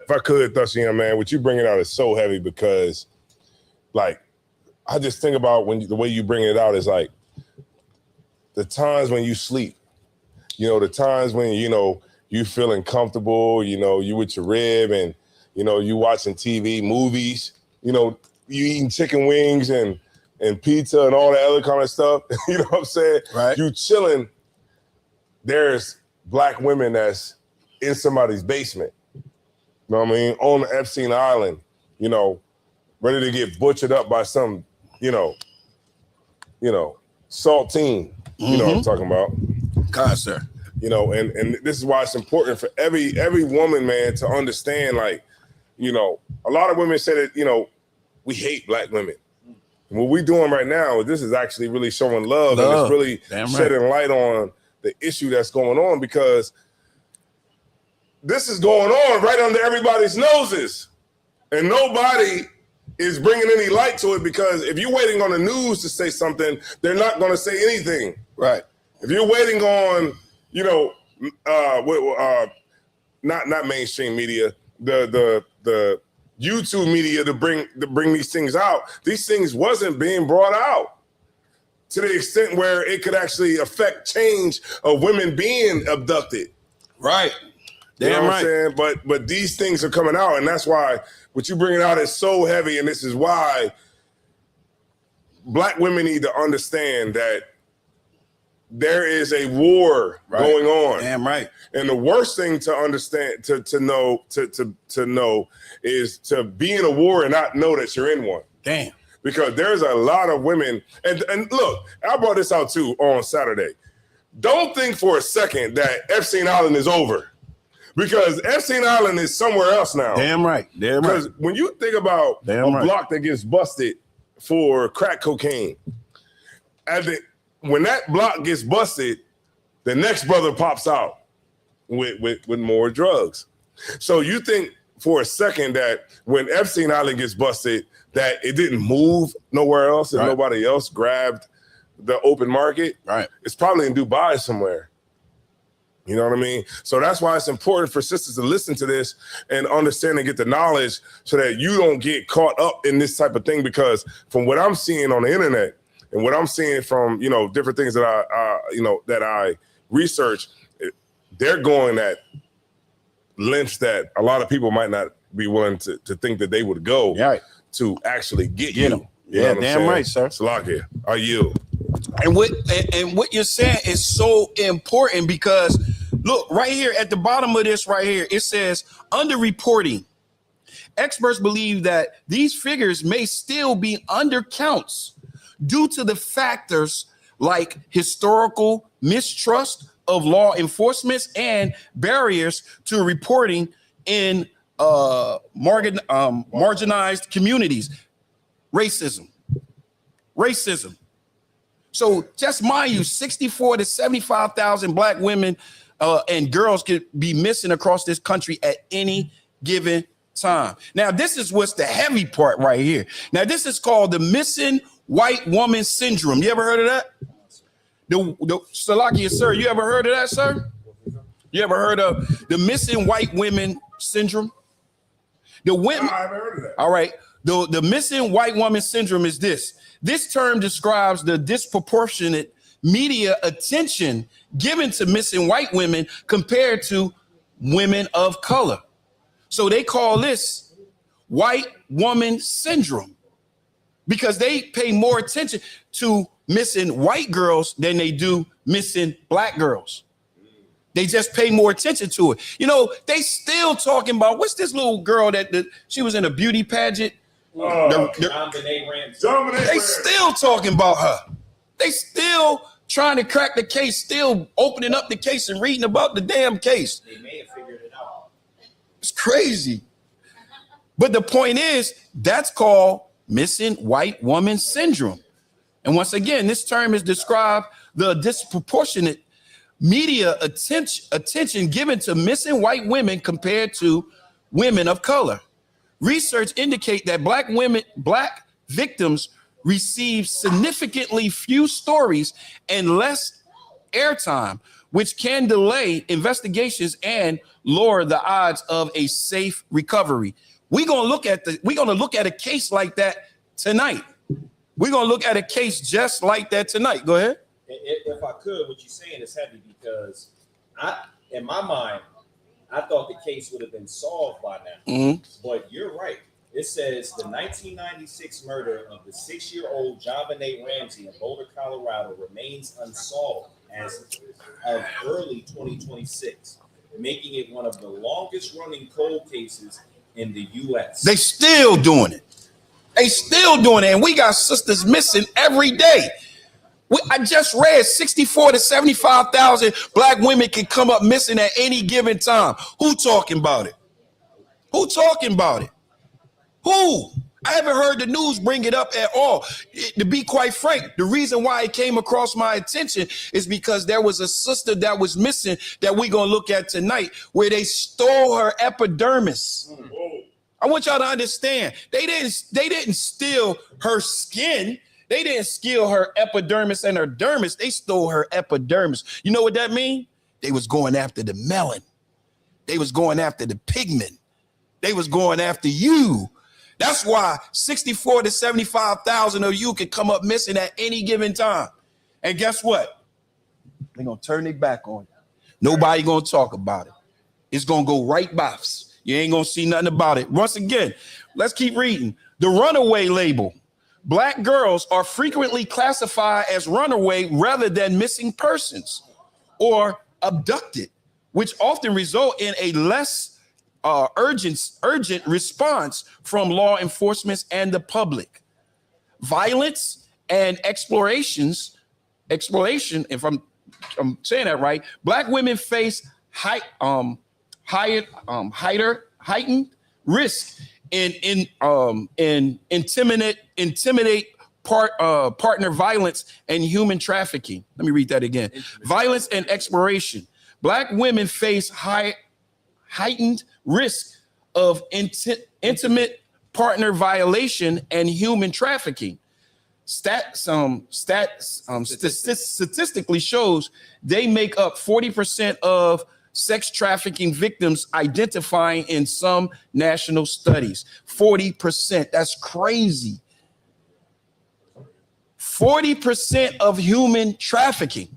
If I could, Thushian, man, what you bringing out is so heavy because, like, I just think about the way you bring it out is like the times when you sleep, the times when, you feeling comfortable, you with your rib and, you watching TV, movies, you eating chicken wings and pizza and all that other kind of stuff. You know what I'm saying? Right. You chilling. There's Black women that's in somebody's basement. You know what I mean? On the Epstein Island, ready to get butchered up by some, saltine. You know what I'm talking about? God, sir. And this is why it's important for every woman, man, to understand, like, a lot of women say that, we hate Black women. And what we're doing right now, this is actually really showing love. And it's really shedding light on the issue that's going on, because this is going on right under everybody's noses. And nobody is bringing any light to it, because if you're waiting on the news to say something, they're not going to say anything. Right. If you're waiting on, not mainstream media, the YouTube media to bring these things out, these things wasn't being brought out to the extent where it could actually affect change of women being abducted. Right. Damn right. I'm saying? But these things are coming out, and that's why what you bringing out is so heavy, and this is why Black women need to understand that there is a war going on. Damn right. And the worst thing to understand, to know is to be in a war and not know that you're in one. Damn. Because there's a lot of women, and look, I brought this out too on Saturday. Don't think for a second that Epstein Island is over, because Epstein Island is somewhere else now. Damn right. Damn right. Because when you think about block that gets busted for crack cocaine, when that block gets busted, the next brother pops out with more drugs. So you think for a second that when Epstein Island gets busted, that it didn't move nowhere else and nobody else grabbed the open market. Right. It's probably in Dubai somewhere. You know what I mean? So that's why it's important for sisters to listen to this and understand and get the knowledge so that you don't get caught up in this type of thing. Because from what I'm seeing on the internet and what I'm seeing from, different things that I research, they're going at lengths that a lot of people might not be willing to think that they would go to actually get you. Yeah, damn right, sir. Salakia, are you? And what you're saying is so important, because look right here at the bottom of this right here, it says underreporting. Experts believe that these figures may still be undercounts due to the factors like historical mistrust of law enforcement and barriers to reporting in marginalized communities. Racism. So just mind you, 64 to 75,000 Black women and girls could be missing across this country at any given time. Now, this is what's the heavy part right here. Now, this is called the missing white woman syndrome. You ever heard of that? The Salakia, sir, you ever heard of that, sir? You ever heard of the missing white women syndrome? The women. No, I haven't heard of that. All right. The missing white woman syndrome is this. This term describes the disproportionate media attention given to missing white women compared to women of color. So they call this white woman syndrome, because they pay more attention to missing white girls than they do missing Black girls. They just pay more attention to it. You know, they still talking about, what's this little girl that she was in a beauty pageant? They still talking about her. They still trying to crack the case, still opening up the case and reading about the damn case. They may have figured it out. It's crazy. But the point is, that's called missing white woman syndrome. And once again, this term is described the disproportionate media attention given to missing white women compared to women of color. Research indicate that black victims receive significantly few stories and less airtime, which can delay investigations and lower the odds of a safe recovery. We're gonna look at a case like that tonight. We're gonna look at a case just like that tonight. Go ahead. If I could, what you're saying is heavy because in my mind, I thought the case would have been solved by now. Mm-hmm. But you're right. It says the 1996 murder of the 6-year-old JonBenet Ramsey in Boulder, Colorado remains unsolved as of early 2026, making it one of the longest running cold cases in the U.S. They still doing it. And we got sisters missing every day. I just read 64 to 75,000 black women can come up missing at any given time. Who talking about it? Who? I haven't heard the news bring it up at all. To be quite frank, the reason why it came across my attention is because there was a sister that was missing that we're going to look at tonight where they stole her epidermis. I want y'all to understand, they didn't steal her skin. They didn't steal her epidermis and her dermis. They stole her epidermis. You know what that means? They was going after the melon. They was going after the pigment. They was going after you. That's why 64 to 75,000 of you can come up missing at any given time. And guess what? They're going to turn their back on you. Nobody going to talk about it. It's going to go right by us. You ain't going to see nothing about it. Once again, let's keep reading. The runaway label. Black girls are frequently classified as runaway rather than missing persons or abducted, which often result in a less urgent response from law enforcement and the public. Violence and exploration, if I'm saying that right, black women face heightened risk in intimidate partner violence and human trafficking. Let me read that again. Violence and exploration. Black women face heightened risk of intimate partner violation and human trafficking. Statistically shows they make up 40% of sex trafficking victims identifying in some national studies. 40%. That's crazy. 40% of human trafficking.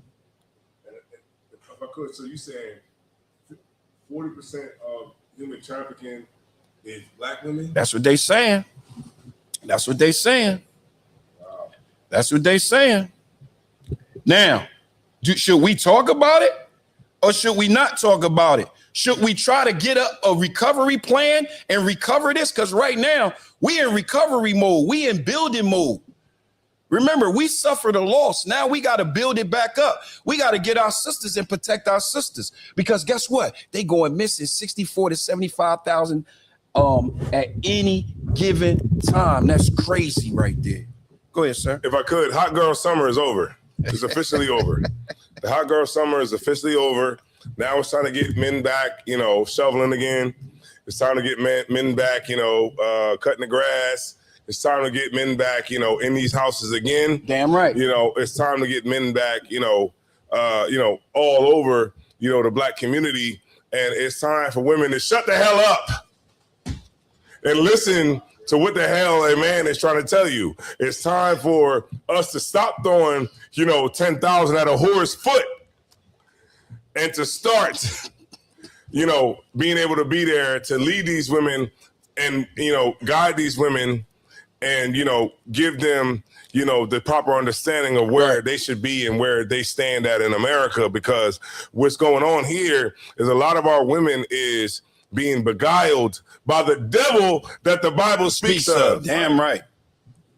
If I could, so you saying 40% of human trafficking is black women? That's what they saying. That's what they saying. Wow. That's what they saying. Now, should we talk about it or should we not talk about it? Should we try to get a recovery plan and recover this? Because right now we in recovery mode. We in building mode. Remember, we suffered a loss. Now we got to build it back up. We got to get our sisters and protect our sisters. Because guess what? They going missing 64 to 75,000 at any given time. That's crazy right there. Go ahead, sir. If I could, hot girl summer is over. It's officially over. The hot girl summer is officially over. Now it's time to get men back, shoveling again. It's time to get men back, cutting the grass. It's time to get men back, in these houses again. Damn right. It's time to get men back, all over, the black community. And it's time for women to shut the hell up and listen to what the hell a man is trying to tell you. It's time for us to stop throwing, 10,000 at a whore's foot and to start, being able to be there to lead these women and, guide these women and, give them, you know, the proper understanding of where they should be and where they stand at in America, because what's going on here is a lot of our women is being beguiled by the devil that the Bible speaks of. Damn right.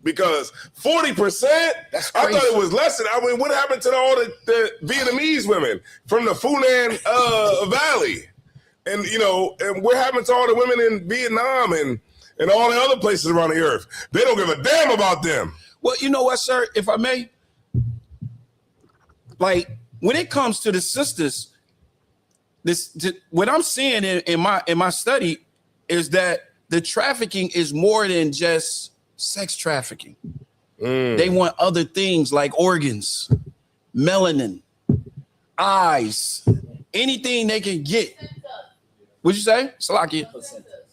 Because 40%, I thought it was less than. I mean, what happened to all the Vietnamese women from the Funan Valley? And, you know, and what happened to all the women in Vietnam and all the other places around the earth? They don't give a damn about them. Well, you know what, sir, if I may, like when it comes to the sisters, what I'm seeing in my study is that the trafficking is more than just sex trafficking. They want other things like organs, melanin, eyes, anything they can get. What'd you say? Salakia?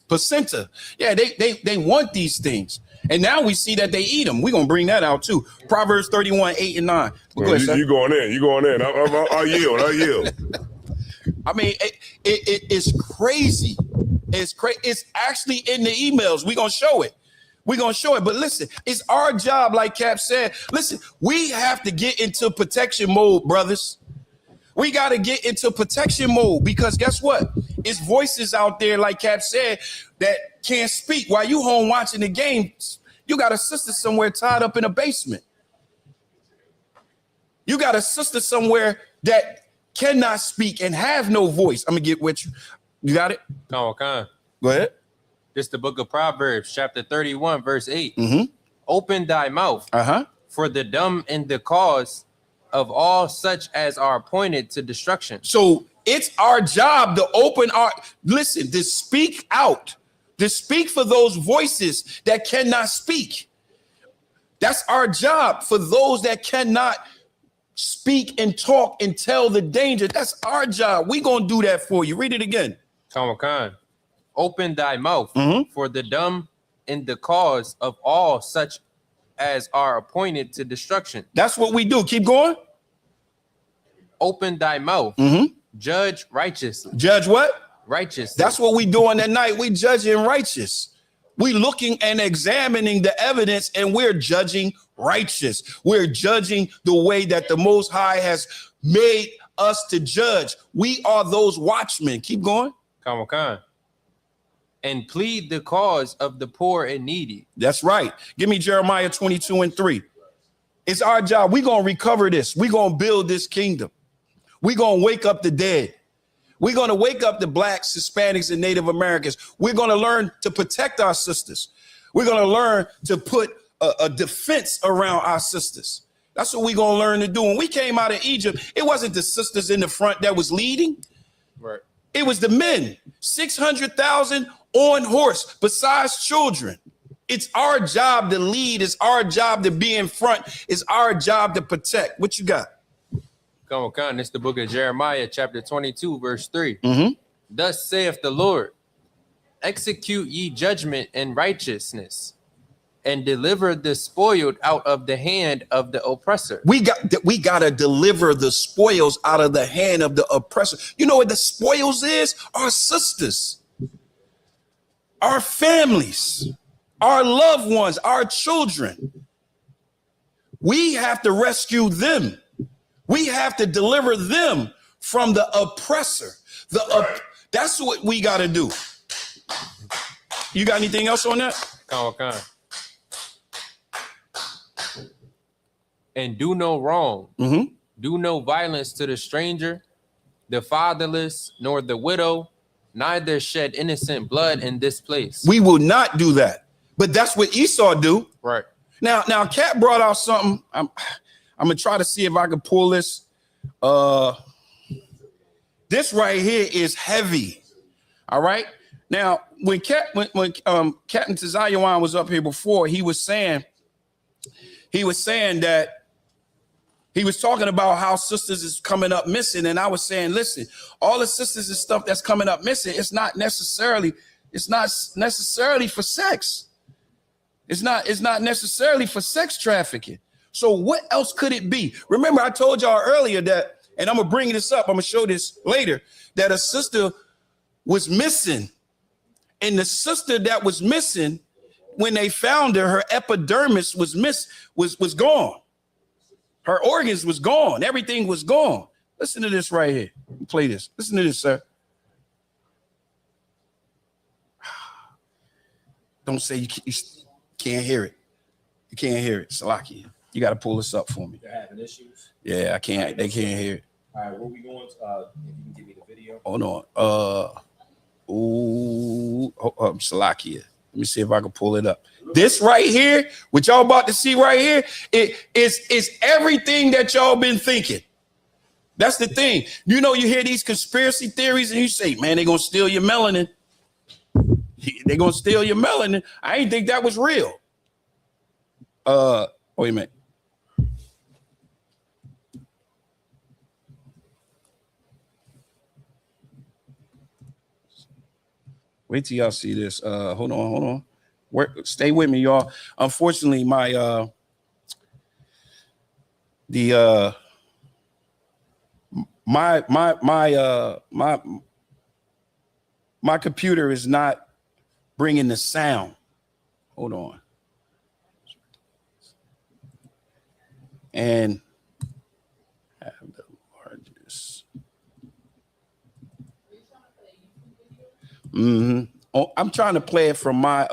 Placenta. Yeah, they want these things. And now we see that they eat them. We're going to bring that out too. Proverbs 31, 8 and 9. Well, you going in. You going in. I yield. I mean, it's crazy. It's crazy. It's actually in the emails. We're going to show it. But listen, it's our job, like Cap said. Listen, we have to get into protection mode, brothers. We got to get into protection mode because guess what? It's voices out there, like Cap said, that can't speak. While you home watching the game, you got a sister somewhere tied up in a basement. You got a sister somewhere that cannot speak and have no voice. I'm going to get with you. You got it? Go ahead. This is the book of Proverbs, chapter 31, verse 8. Mm-hmm. Open thy mouth for the dumb and the cause of all such as are appointed to destruction. So it's our job to open to speak out, to speak for those voices that cannot speak. That's our job for those that cannot speak and talk and tell the danger. That's our job. We're going to do that for you. Read it again. Open thy mouth for the dumb and the cause of all such as are appointed to destruction. That's what we do. Keep going. Open thy mouth. Judge righteously. Judge what? Righteous. That's what we doing that night. We judging righteous. We looking and examining the evidence and we're judging righteous. We're judging the way that the Most High has made us to judge. We are those watchmen. Keep going. And plead the cause of the poor and needy. That's right. Give me Jeremiah 22 and 3. It's our job. We're going to recover this. We're going to build this kingdom. We're going to wake up the dead. We're going to wake up the blacks, Hispanics, and Native Americans. We're going to learn to protect our sisters. We're going to learn to put a defense around our sisters. That's what we're going to learn to do. When we came out of Egypt, it wasn't the sisters in the front that was leading. Right. It was the men, 600,000 on horse, besides children. It's our job to lead. It's our job to be in front. It's our job to protect. What you got? It's the book of Jeremiah, chapter 22, verse 3. Thus saith the Lord, execute ye judgment and righteousness, and deliver the spoiled out of the hand of the oppressor. We got to deliver the spoils out of the hand of the oppressor. You know what the spoils is? Our sisters, our families, our loved ones, our children. We have to rescue them. We have to deliver them from the oppressor. That's what we got to do. You got anything else on that? And do no wrong. Do no violence to the stranger, the fatherless, nor the widow, neither shed innocent blood in this place. We will not do that. But that's what Esau do. Right. Now Kat brought out something. I'm gonna try to see if I can pull this. This right here is heavy. All right. Now, when Captain Tazayawan was up here before, he was saying that he was talking about how sisters is coming up missing, and I was saying, listen, all the sisters and stuff that's coming up missing, it's not necessarily for sex. It's not necessarily for sex trafficking. So what else could it be? Remember, I told y'all earlier that, and I'm gonna bring this up, I'm gonna show this later, that a sister was missing. And the sister that was missing when they found her, her epidermis was gone. Her organs was gone. Everything was gone. Listen to this right here. Play this. Listen to this, sir. Don't say you can't hear it. You can't hear it. Salaki. You got to pull this up for me. They're having issues. Yeah, I can't. They can't hear it. All right, where we going? If you can give me the video. Hold on. Salakia. Let me see if I can pull it up. This right here, what y'all about to see right here, it is everything that y'all been thinking. That's the thing. You know, you hear these conspiracy theories and you say, man, they're going to steal your melanin. They're going to steal your melanin. I ain't think that was real. Wait a minute. Wait till y'all see this. Hold on. Stay with me, y'all. Unfortunately, my computer is not bringing the sound. Hold on. And have the largest. Oh, I'm trying to play it from my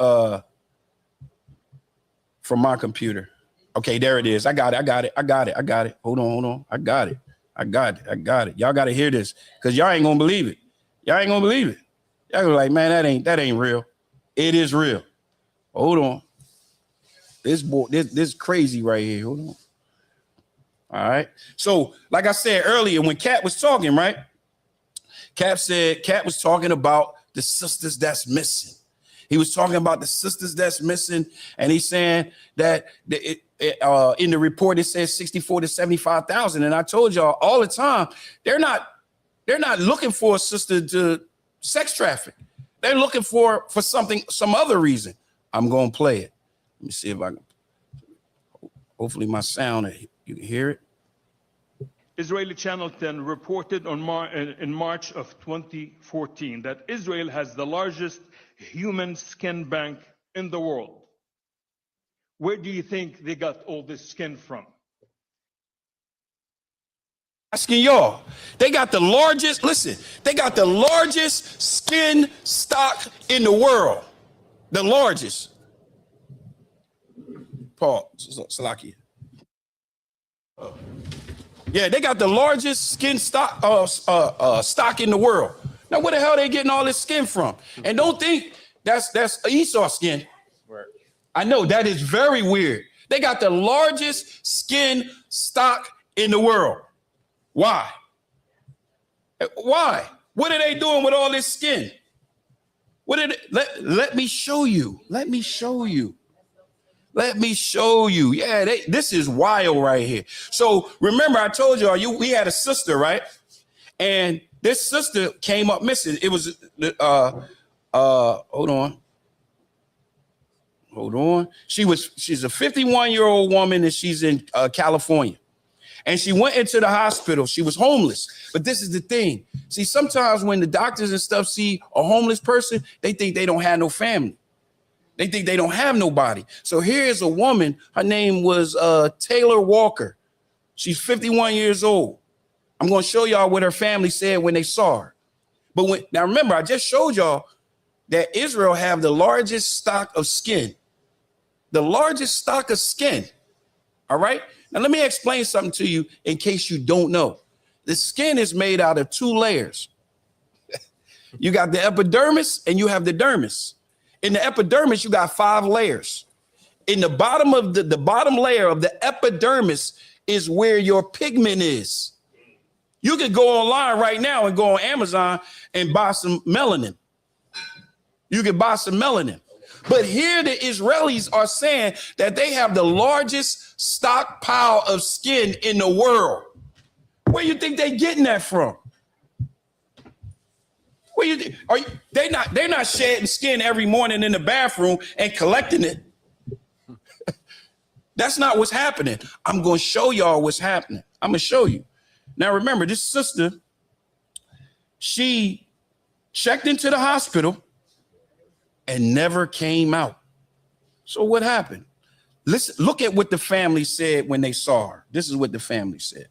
computer. Okay, there it is. I got it. Hold on. I got it. Y'all got to hear this because y'all ain't gonna believe it. Y'all gonna be like, man, that ain't real. It is real. Hold on. This crazy right here. Hold on. All right. So, like I said earlier, when Cat was talking, right? Cat was talking about the sisters that's missing. He was talking about the sisters that's missing, and he's saying that in the report it says 64 to 75,000. And I told y'all all the time, they're not looking for a sister to sex traffic. They're looking for some other reason. I'm gonna play it. Let me see if I can. Hopefully, my sound, you can hear it. Israeli Channel 10 reported in March of 2014 that Israel has the largest human skin bank in the world. Where do you think they got all this skin from? Asking y'all, they got the largest skin stock in the world. The largest. Paul, Salakia. Yeah, they got the largest skin stock in the world. Now, where the hell are they getting all this skin from? And don't think that's Esau skin. Right. I know that is very weird. They got the largest skin stock in the world. Why? What are they doing with all this skin? Let me show you. Yeah, this is wild right here. So remember, I told y'all we had a sister, right? And this sister came up missing. It was hold on. She's a 51-year-old woman, and she's in California. And she went into the hospital. She was homeless. But this is the thing. See, sometimes when the doctors and stuff see a homeless person, they think they don't have no family. They think they don't have nobody. So here's a woman. Her name was Taylor Walker. She's 51 years old. I'm going to show y'all what her family said when they saw her. But now remember, I just showed y'all that Israel have the largest stock of skin. The largest stock of skin. All right. Now let me explain something to you in case you don't know. The skin is made out of 2 layers. You got the epidermis and you have the dermis. In the epidermis, you got 5 layers. In the bottom of the bottom layer of the epidermis is where your pigment is. You could go online right now and go on Amazon and buy some melanin. You can buy some melanin. But here the Israelis are saying that they have the largest stockpile of skin in the world. Where you think they getting that from? They're not shedding skin every morning in the bathroom and collecting it. That's not what's happening. I'm going to show y'all what's happening. I'm going to show you. Now, remember, this sister, she checked into the hospital and never came out. So what happened? Listen, look at what the family said when they saw her. This is what the family said.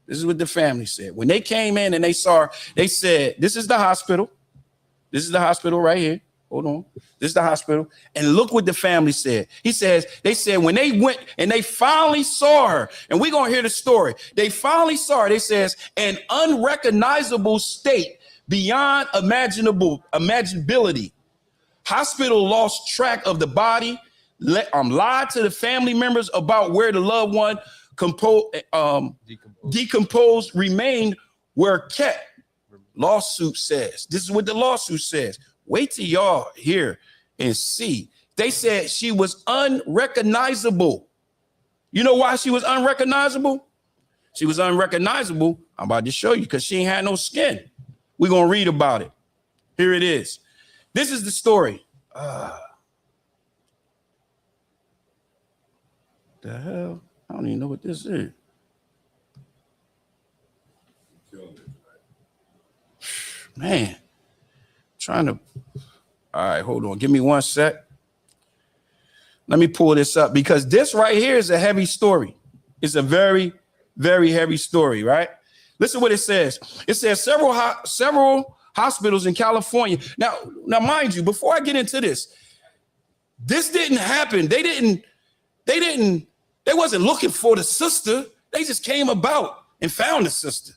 This is what the family said. When they came in and they saw her, they said, this is the hospital. This is the hospital right here. Hold on. This is the hospital. And look what the family said. They said when they went and they finally saw her, and we're going to hear the story. They finally saw her. They says an unrecognizable state beyond imaginability. Hospital lost track of the body, lied to the family members about where the loved one decomposed remained were kept. Lawsuit says. This is what the lawsuit says. Wait till y'all hear and see. They said she was unrecognizable. You know why she was unrecognizable? She was unrecognizable. I'm about to show you because she ain't had no skin. We're going to read about it. Here it is. This is the story. The hell? I don't even know what this is. Man, trying to. All right, hold on. Give me 1 sec. Let me pull this up because this right here is a heavy story. It's a very, very heavy story, right? Listen what it says. It says several hospitals in California. Now, mind you, before I get into this didn't happen. They wasn't looking for the sister. They just came about and found the sister.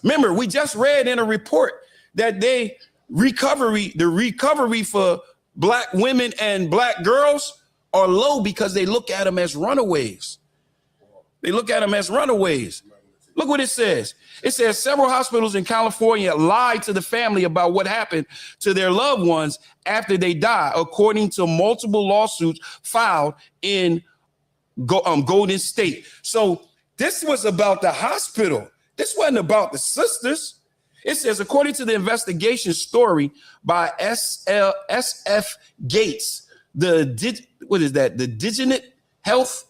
Remember, we just read in a report that the recovery for black women and black girls are low because they look at them as runaways. Look what it says. It says several hospitals in California lied to the family about what happened to their loved ones after they died, according to multiple lawsuits filed in Golden State. So this was about the hospital. This wasn't about the sisters. It says, according to the investigation story by SF Gates, the Dignity Health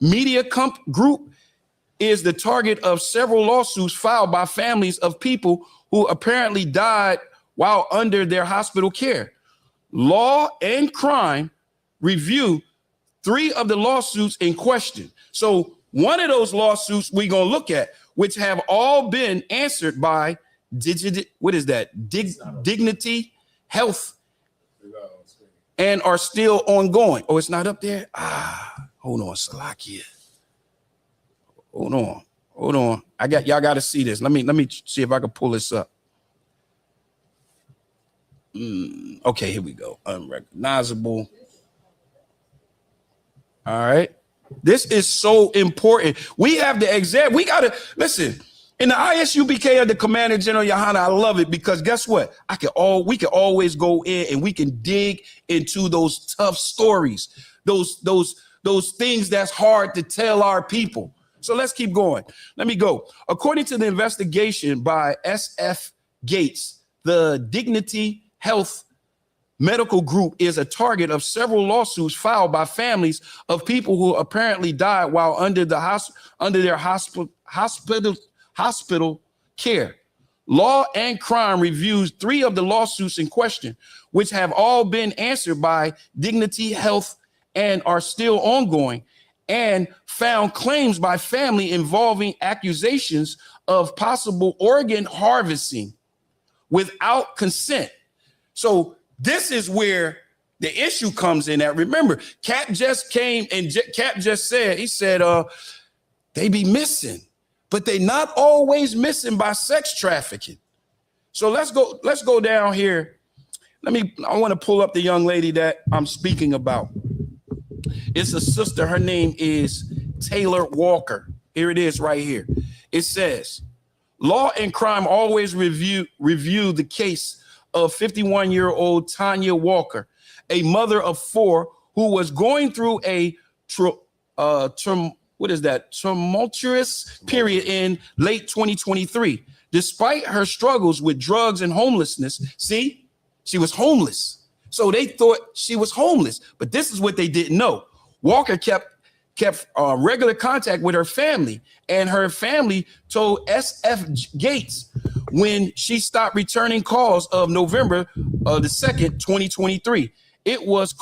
Media Group is the target of several lawsuits filed by families of people who apparently died while under their hospital care. Law and Crime Review 3 of the lawsuits in question. So one of those lawsuits we're going to look at, which have all been answered by Dignity Health and are still ongoing. Oh, it's not up there? Hold on, Salakia. Hold on. Y'all got to see this. Let me see if I can pull this up. Okay, here we go. Unrecognizable. All right. This is so important. We have the exam. We got to listen. In the ISUBK of the Commander General Yohana, I love it because guess what? We can always go in and we can dig into those tough stories, those things that's hard to tell our people. So let's keep going. Let me go. According to the investigation by SF Gates, the Dignity Health Medical Group is a target of several lawsuits filed by families of people who apparently died while under their hospital care. Law and Crime reviews 3 of the lawsuits in question, which have all been answered by Dignity Health and are still ongoing, and found claims by family involving accusations of possible organ harvesting without consent. So this is where the issue comes in at. Remember, Cap just came and Cap just said, he said, they be missing, but they not always missing by sex trafficking. So let's go down here. I want to pull up the young lady that I'm speaking about. It's a sister. Her name is Taylor Walker. Here it is right here. It says, Law and Crime always review the case of 51-year-old Tanya Walker, a mother of 4 who was going through a tumultuous period in late 2023. Despite her struggles with drugs and homelessness, see, she was homeless. So they thought she was homeless, but this is what they didn't know. Walker kept regular contact with her family, and her family told SF Gates when she stopped returning calls of November the 2nd, 2023, it was a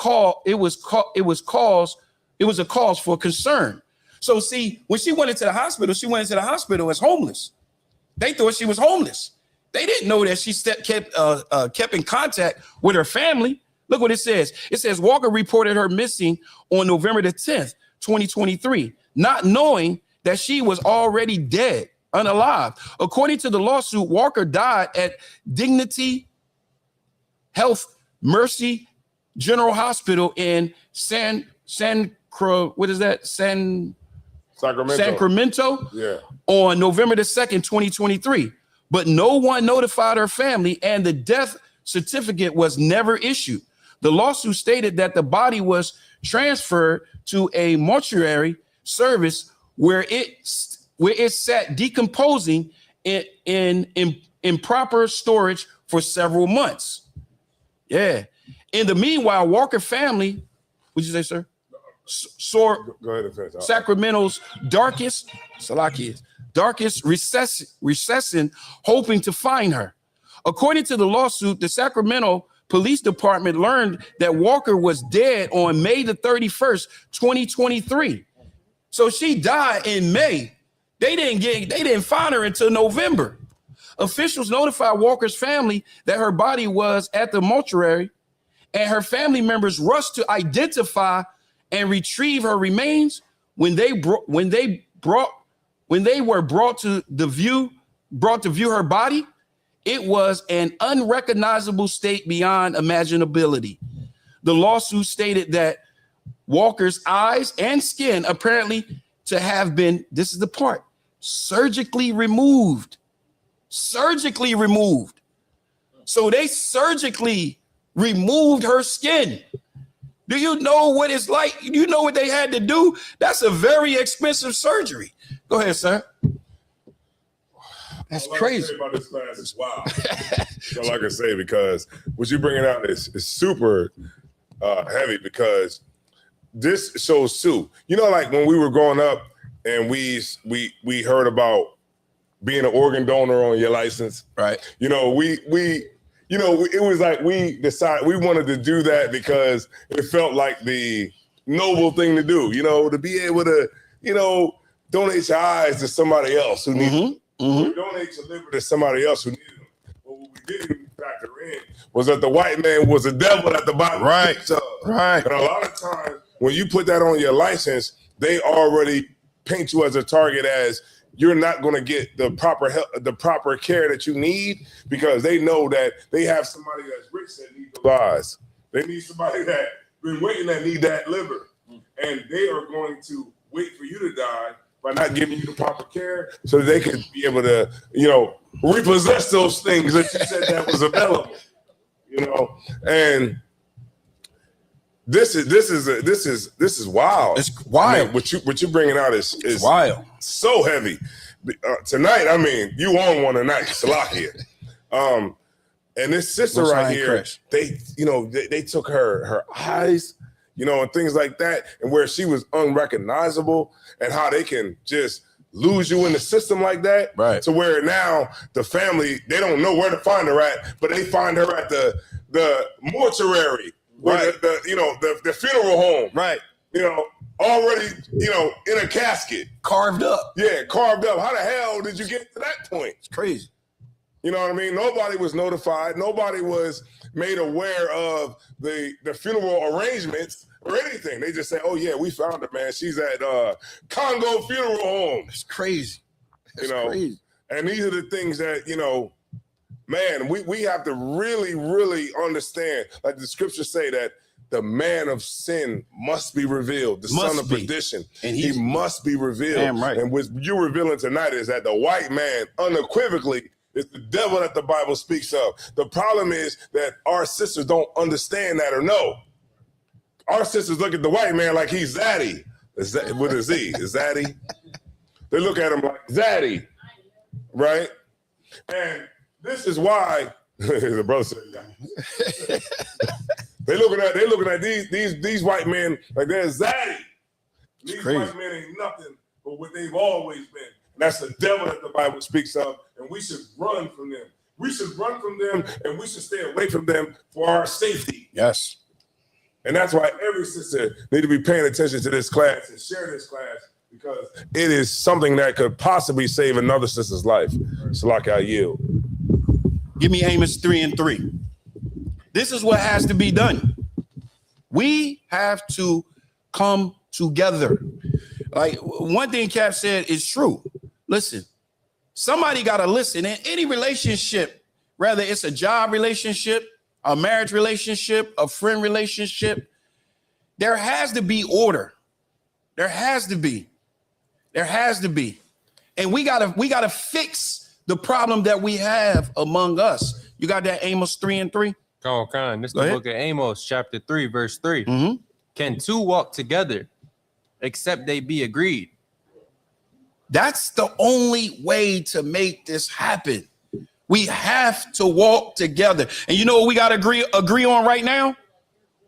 cause for concern. So see, when she went into the hospital as homeless. They thought she was homeless. They didn't know that she kept in contact with her family. Look what it says. It says Walker reported her missing on November the 10th, 2023, not knowing that she was already dead, unalive. According to the lawsuit, Walker died at Dignity Health Mercy General Hospital in Sacramento. Yeah. On November the 2nd, 2023. But no one notified her family, and the death certificate was never issued. The lawsuit stated that the body was transferred to a mortuary service where it sat decomposing in improper storage for several months. Yeah. In the meanwhile, Walker family, what'd you say, sir? Go ahead and finish. Sacramento's darkest recession, hoping to find her. According to the lawsuit, the Sacramento Police Department learned that Walker was dead on May the 31st, 2023. So she died in May. They didn't find her until November. Officials notified Walker's family that her body was at the mortuary, and her family members rushed to identify and retrieve her remains. When they were brought to view her body, it was an unrecognizable state beyond imaginability. The lawsuit stated that Walker's eyes and skin apparently to have been, this is the part, surgically removed. Surgically removed. So they surgically removed her skin. Do you know what it's like? You know what they had to do? That's a very expensive surgery. Go ahead, sir. That's crazy. About this class is wow. That's all I can say, because what you're bringing out is super heavy, because this shows too. You know, like when we were growing up and we heard about being an organ donor on your license, right? You know, it was like we decided we wanted to do that because it felt like the noble thing to do, you know, to be able to, you know, donate your eyes to somebody else who needs them. Donate your liver to somebody else who needed them. But what we didn't factor in was that the white man was a devil at the bottom. Right. Right. And a lot of times when you put that on your license, they already paint you as a target, as you're not going to get the proper care that you need, because they know that they have somebody that's rich that needs those eyes. They need somebody that been waiting that need that liver. And they are going to wait for you to die by not giving you the proper care so that they can be able to, you know, repossess those things that you said that was available. You know, and this is wild. It's wild. I mean, what you're bringing out is wild. So heavy. Tonight, I mean, you on one tonight, Salakia. And this sister right here, they took her eyes, you know, and things like that, and where she was unrecognizable, and how they can just lose you in the system like that, right? To where now the family, they don't know where to find her at, but they find her at the mortuary, right? The funeral home, right? You know, already, you know, in a casket, carved up. Yeah, carved up. How the hell did you get to that point? It's crazy. You know what I mean? Nobody was notified. Nobody was made aware of the funeral arrangements or anything. They just say, "Oh yeah, we found her, man. She's at Congo Funeral Home." It's crazy. It's crazy. And these are the things that, you know, man, we have to really, really understand. Like the scriptures say that the man of sin must be revealed, the son of perdition, and he must be revealed. Damn right. And what you're revealing tonight is that the white man unequivocally is the devil that the Bible speaks of. The problem is that our sisters don't understand that or know. Our sisters look at the white man like he's Zaddy. What is he? Is Zaddy? They look at him like Zaddy, right? And this is why the brother said, They looking at these white men like they're Zaddy. These white men ain't nothing but what they've always been. And that's the devil that the Bible speaks of, and we should run from them. We should run from them, and we should stay away from them for our safety. Yes. And that's why every sister need to be paying attention to this class and share this class, because it is something that could possibly save another sister's life. So like I yield. Give me Amos 3:3. This is what has to be done. We have to come together. Like one thing Cap said is true. Listen, somebody got to listen. In any relationship, whether it's a job relationship, a marriage relationship, a friend relationship, there has to be order. There has to be. There has to be. And we gotta fix the problem that we have among us. You got that Amos 3:3? Come on. This is the book of Amos, chapter 3, verse 3. Mm-hmm. Can two walk together except they be agreed? That's the only way to make this happen. We have to walk together. And you know what we got to agree on right now?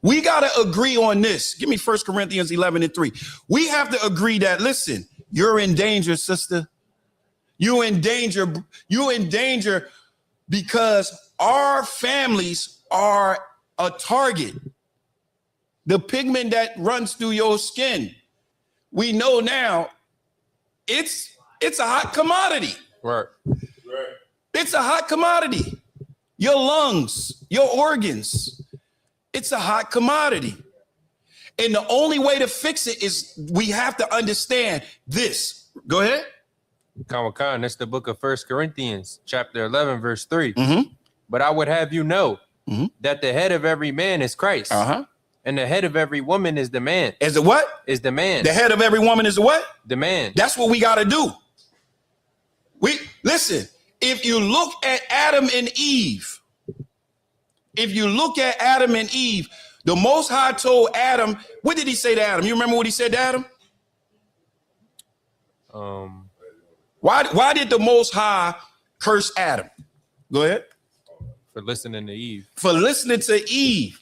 We got to agree on this. Give me 1 Corinthians 11:3. We have to agree that, listen, you're in danger, sister. You're in danger. You're in danger because our families are a target. The pigment that runs through your skin, we know now it's a hot commodity. Right. It's a hot commodity. Your lungs, your organs, it's a hot commodity. And the only way to fix it is we have to understand this. Go ahead. Khan, that's the book of 1 Corinthians, chapter 11, verse 3. Mm-hmm. But I would have you know that the head of every man is Christ. Uh-huh. And the head of every woman is the man. Is the what? Is the man. The head of every woman is the what? The man. That's what we got to do. Listen, if you look at Adam and Eve, the Most High told Adam, what did he say to Adam? You remember what he said to Adam? Why did the Most High curse Adam? Go ahead. For listening to Eve. For listening to Eve.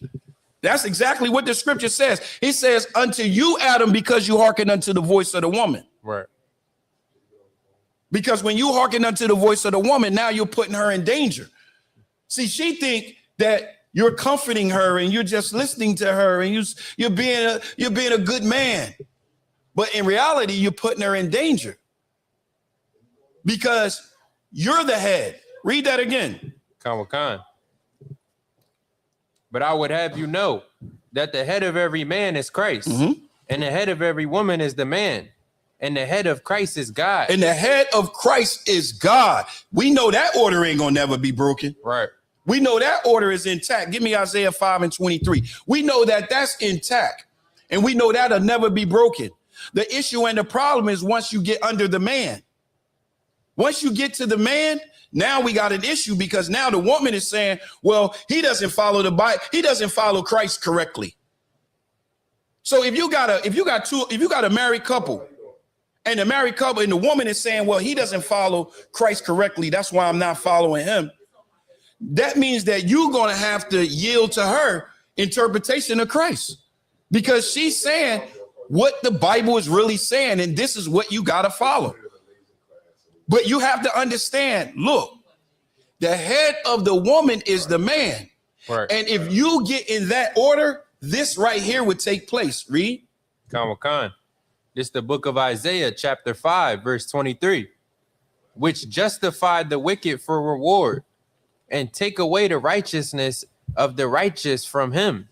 That's exactly what the scripture says. It says, unto you, Adam, because you hearken unto the voice of the woman. Right. Because when you hearken unto the voice of the woman, now you're putting her in danger. See, she think that you're comforting her and you're just listening to her and you're being a good man. But in reality, you're putting her in danger because you're the head. Read that again. Khan. But I would have you know that the head of every man is Christ, and the head of every woman is the man, and the head of Christ is God. And the head of Christ is God. We know that order ain't gonna never be broken. Right. We know that order is intact. Give me Isaiah 5:23. We know that that's intact, and we know that'll never be broken. The issue and the problem is once you get under the man. Once you get to the man, now we got an issue because now the woman is saying, well, he doesn't follow the Bible. He doesn't follow Christ correctly. So if you got a married couple and the woman is saying, well, he doesn't follow Christ correctly. That's why I'm not following him. That means that you're going to have to yield to her interpretation of Christ because she's saying what the Bible is really saying. And this is what you got to follow. But you have to understand, look, the head of the woman is the man. Right. And if you get in that order, this right here would take place. Read. Khan. This is the book of Isaiah, chapter 5, verse 23, which justified the wicked for reward and take away the righteousness of the righteous from him.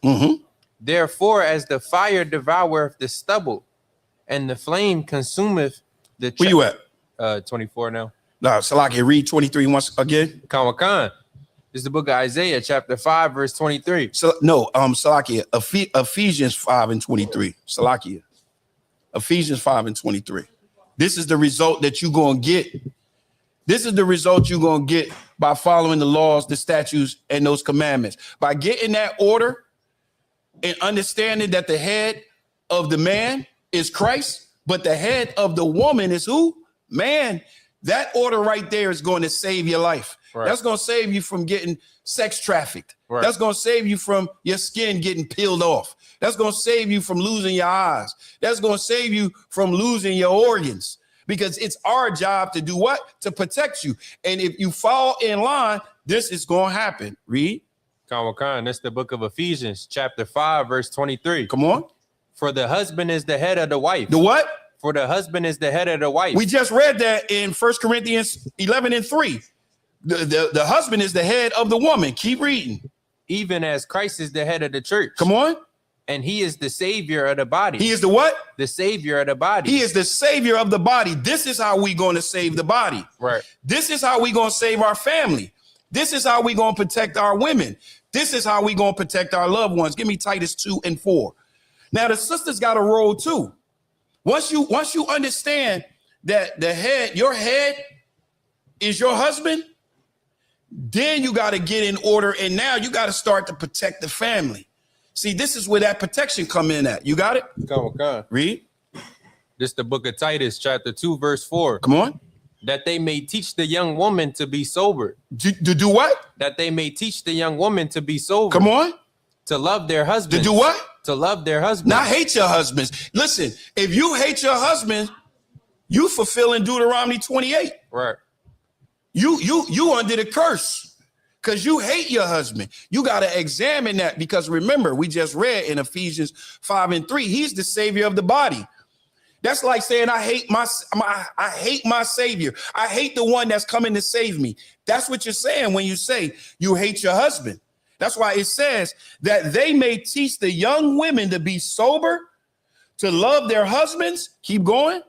Therefore, as the fire devoureth the stubble and the flame consumeth the... Where you at? 24 now. No, Salaki, read 23 once again. Khan. This is the book of Isaiah, chapter 5, verse 23. So no, Salaki, Ephesians 5:23. Salaki, Ephesians 5:23. This is the result that you're gonna get. This is the result you're gonna get by following the laws, the statutes, and those commandments. By getting that order and understanding that the head of the man is Christ, but the head of the woman is who? Man, that order right there is going to save your life. Right. That's going to save you from getting sex trafficked. Right. That's going to save you from your skin getting peeled off. That's going to save you from losing your eyes. That's going to save you from losing your organs because it's our job to do what? To protect you. And if you fall in line, this is going to happen. Read. Khan, that's the book of Ephesians, chapter 5, verse 23. Come on. For the husband is the head of the wife. The what? For the husband is the head of the wife. We just read that in 1 Corinthians 11:3. The husband is the head of the woman. Keep reading. Even as Christ is the head of the church. Come on. And he is the savior of the body. He is the what? The savior of the body. He is the savior of the body. This is how we going to save the body. Right. This is how we going to save our family. This is how we going to protect our women. This is how we going to protect our loved ones. Give me Titus 2 and 4. Now the sisters got a role too. Once you understand that your head is your husband, then you got to get in order, and now you got to start to protect the family. See, this is where that protection come in at. You got it? Come. Read. This is the book of Titus, chapter 2, verse 4. Come on. That they may teach the young woman to be sober. To do what? That they may teach the young woman to be sober. Come on. To love their husbands. To do what? To love their husbands. Not hate your husbands. Listen, if you hate your husband, you fulfilling Deuteronomy 28. Right. You under the curse. Because you hate your husband. You got to examine that, because remember, we just read in Ephesians 5 and 3, he's the savior of the body. That's like saying, I hate my savior. I hate the one that's coming to save me. That's what you're saying when you say you hate your husband. That's why it says that they may teach the young women to be sober, to love their husbands. Keep going.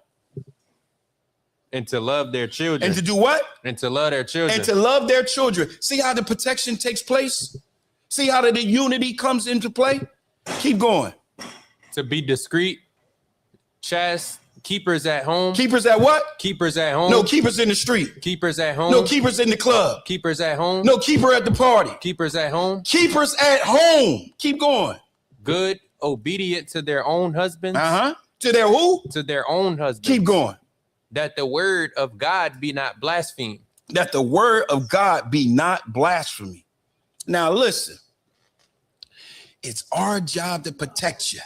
And to love their children. And to do what? And to love their children. And to love their children. See how the protection takes place? See how the unity comes into play? Keep going. To be discreet, chaste, keepers at home. Keepers at what? Keepers at home. No, keepers in the street. Keepers at home. No, keepers in the club. Keepers at home. No, keeper at the party. Keepers at home. Keepers at home. Keep going. Good, obedient to their own husbands. To their who? To their own husbands. Keep going. That the word of God be not blasphemed. That the word of God be not blasphemy. Now listen, it's our job to protect you.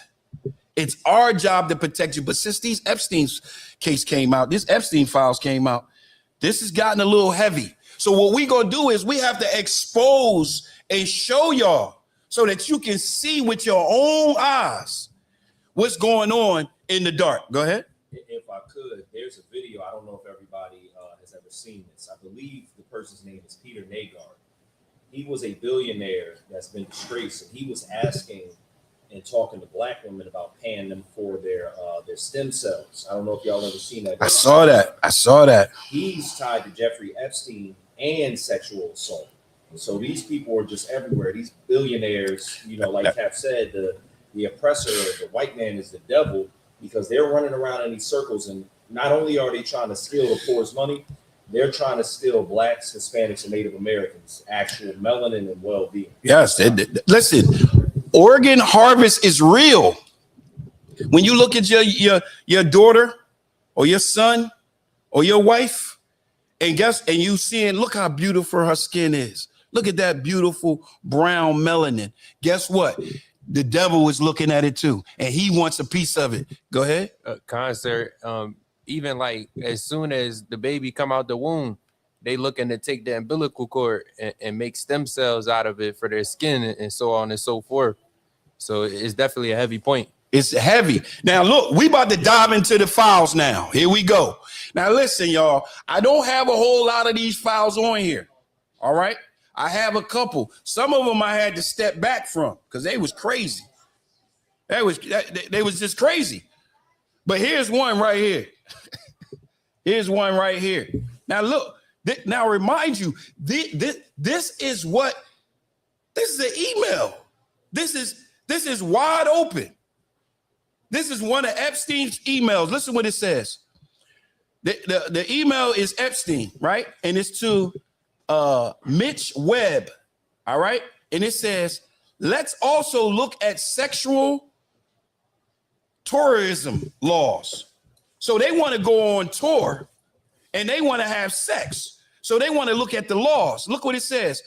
It's our job to protect you. But since these Epstein's case came out, this Epstein files came out, this has gotten a little heavy. So what we gonna do is we have to expose and show y'all so that you can see with your own eyes what's going on in the dark. Go ahead. If I could, there's a video. I don't know if everybody has ever seen this. I believe the person's name is Peter Nagar. He was a billionaire that's been disgraced, and he was asking and talking to black women about paying them for their stem cells. I don't know if y'all ever seen that. I saw that. He's tied to Jeffrey Epstein and sexual assault. So these people are just everywhere. These billionaires, like Cap said, the oppressor, the white man is the devil, because they're running around in these circles, and not only are they trying to steal the poor's money, they're trying to steal blacks, Hispanics, and Native Americans' actual melanin and well-being. Yes, listen, organ harvest is real. When you look at your daughter or your son or your wife, and you seeing, look how beautiful her skin is. Look at that beautiful brown melanin. Guess what? The devil is looking at it too, and he wants a piece of it. Go ahead. Concert. Even like as soon as the baby come out the womb, they looking to take the umbilical cord and make stem cells out of it for their skin and so on and so forth. So it's definitely a heavy point. It's heavy. Now look, we about to dive into the files now. Here we go. Now listen, y'all. I don't have a whole lot of these files on here. All right. I have a couple. Some of them I had to step back from because they was crazy. They was just crazy. But here's one right here. Here's one right here. Now look. Now remind you, this is the email. This is wide open. This is one of Epstein's emails. Listen what it says. The email is Epstein, right? And it's to Mitch Webb, all right? And it says, let's also look at sexual tourism laws. So they want to go on tour and they want to have sex. So they want to look at the laws. Look what it says.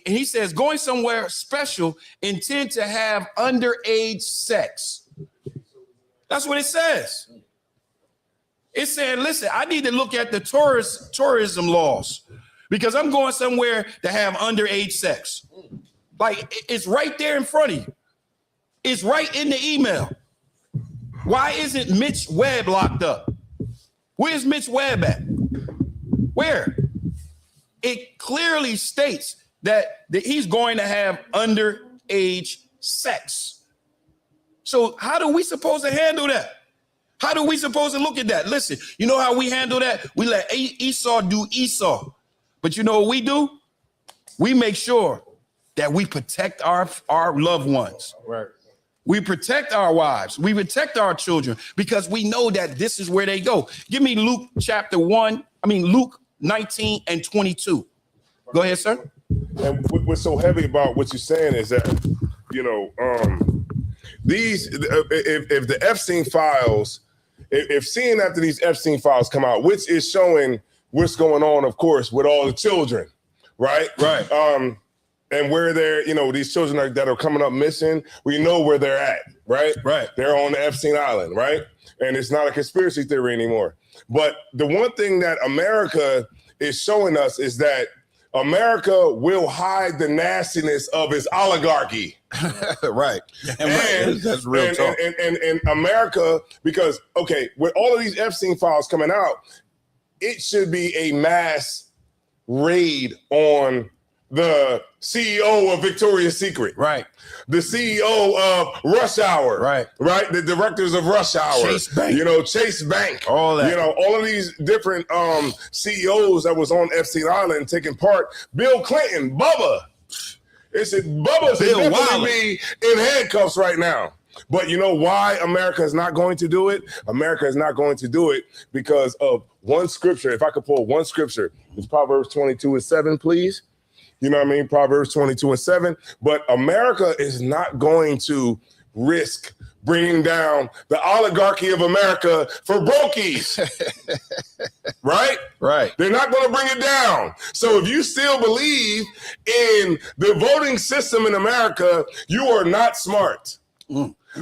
He says, going somewhere special, intend to have underage sex. That's what it says. It's saying, listen, I need to look at the tourism laws because I'm going somewhere to have underage sex. Like, it's right there in front of you. It's right in the email. Why isn't Mitch Webb locked up? Where's Mitch Webb at? Where? It clearly states that he's going to have underage sex. So how do we supposed to handle that? How do we supposed to look at that? Listen, you know how we handle that? We let Esau do Esau. But you know what we do? We make sure that we protect our loved ones. Right. We protect our wives. We protect our children because we know that this is where they go. Give me Luke 19 and 22. Go ahead, sir. And what's so heavy about what you're saying is that, if the Epstein files, if seeing after these Epstein files come out, which is showing what's going on, of course, with all the children, right? Right. And where they're, these children that are coming up missing, we know where they're at, right? Right. They're on the Epstein Island, right? And it's not a conspiracy theory anymore. But the one thing that America is showing us is that America will hide the nastiness of its oligarchy. Right. And that's real talk. And America, because, with all of these Epstein files coming out, it should be a mass raid on the CEO of Victoria's Secret, right? The CEO of Rush Hour, right? The directors of Rush Hour, Chase Bank, Chase Bank, all that, all of these different CEOs that was on Epstein Island taking part. Bill Clinton, Bubba, Bubba should definitely be in handcuffs right now. But you know why America is not going to do it? America is not going to do it because of one scripture. If I could pull one scripture, it's Proverbs 22:7, please. You know what I mean? Proverbs 22:7. But America is not going to risk bringing down the oligarchy of America for brokies. Right? Right. They're not going to bring it down. So if you still believe in the voting system in America, you are not smart.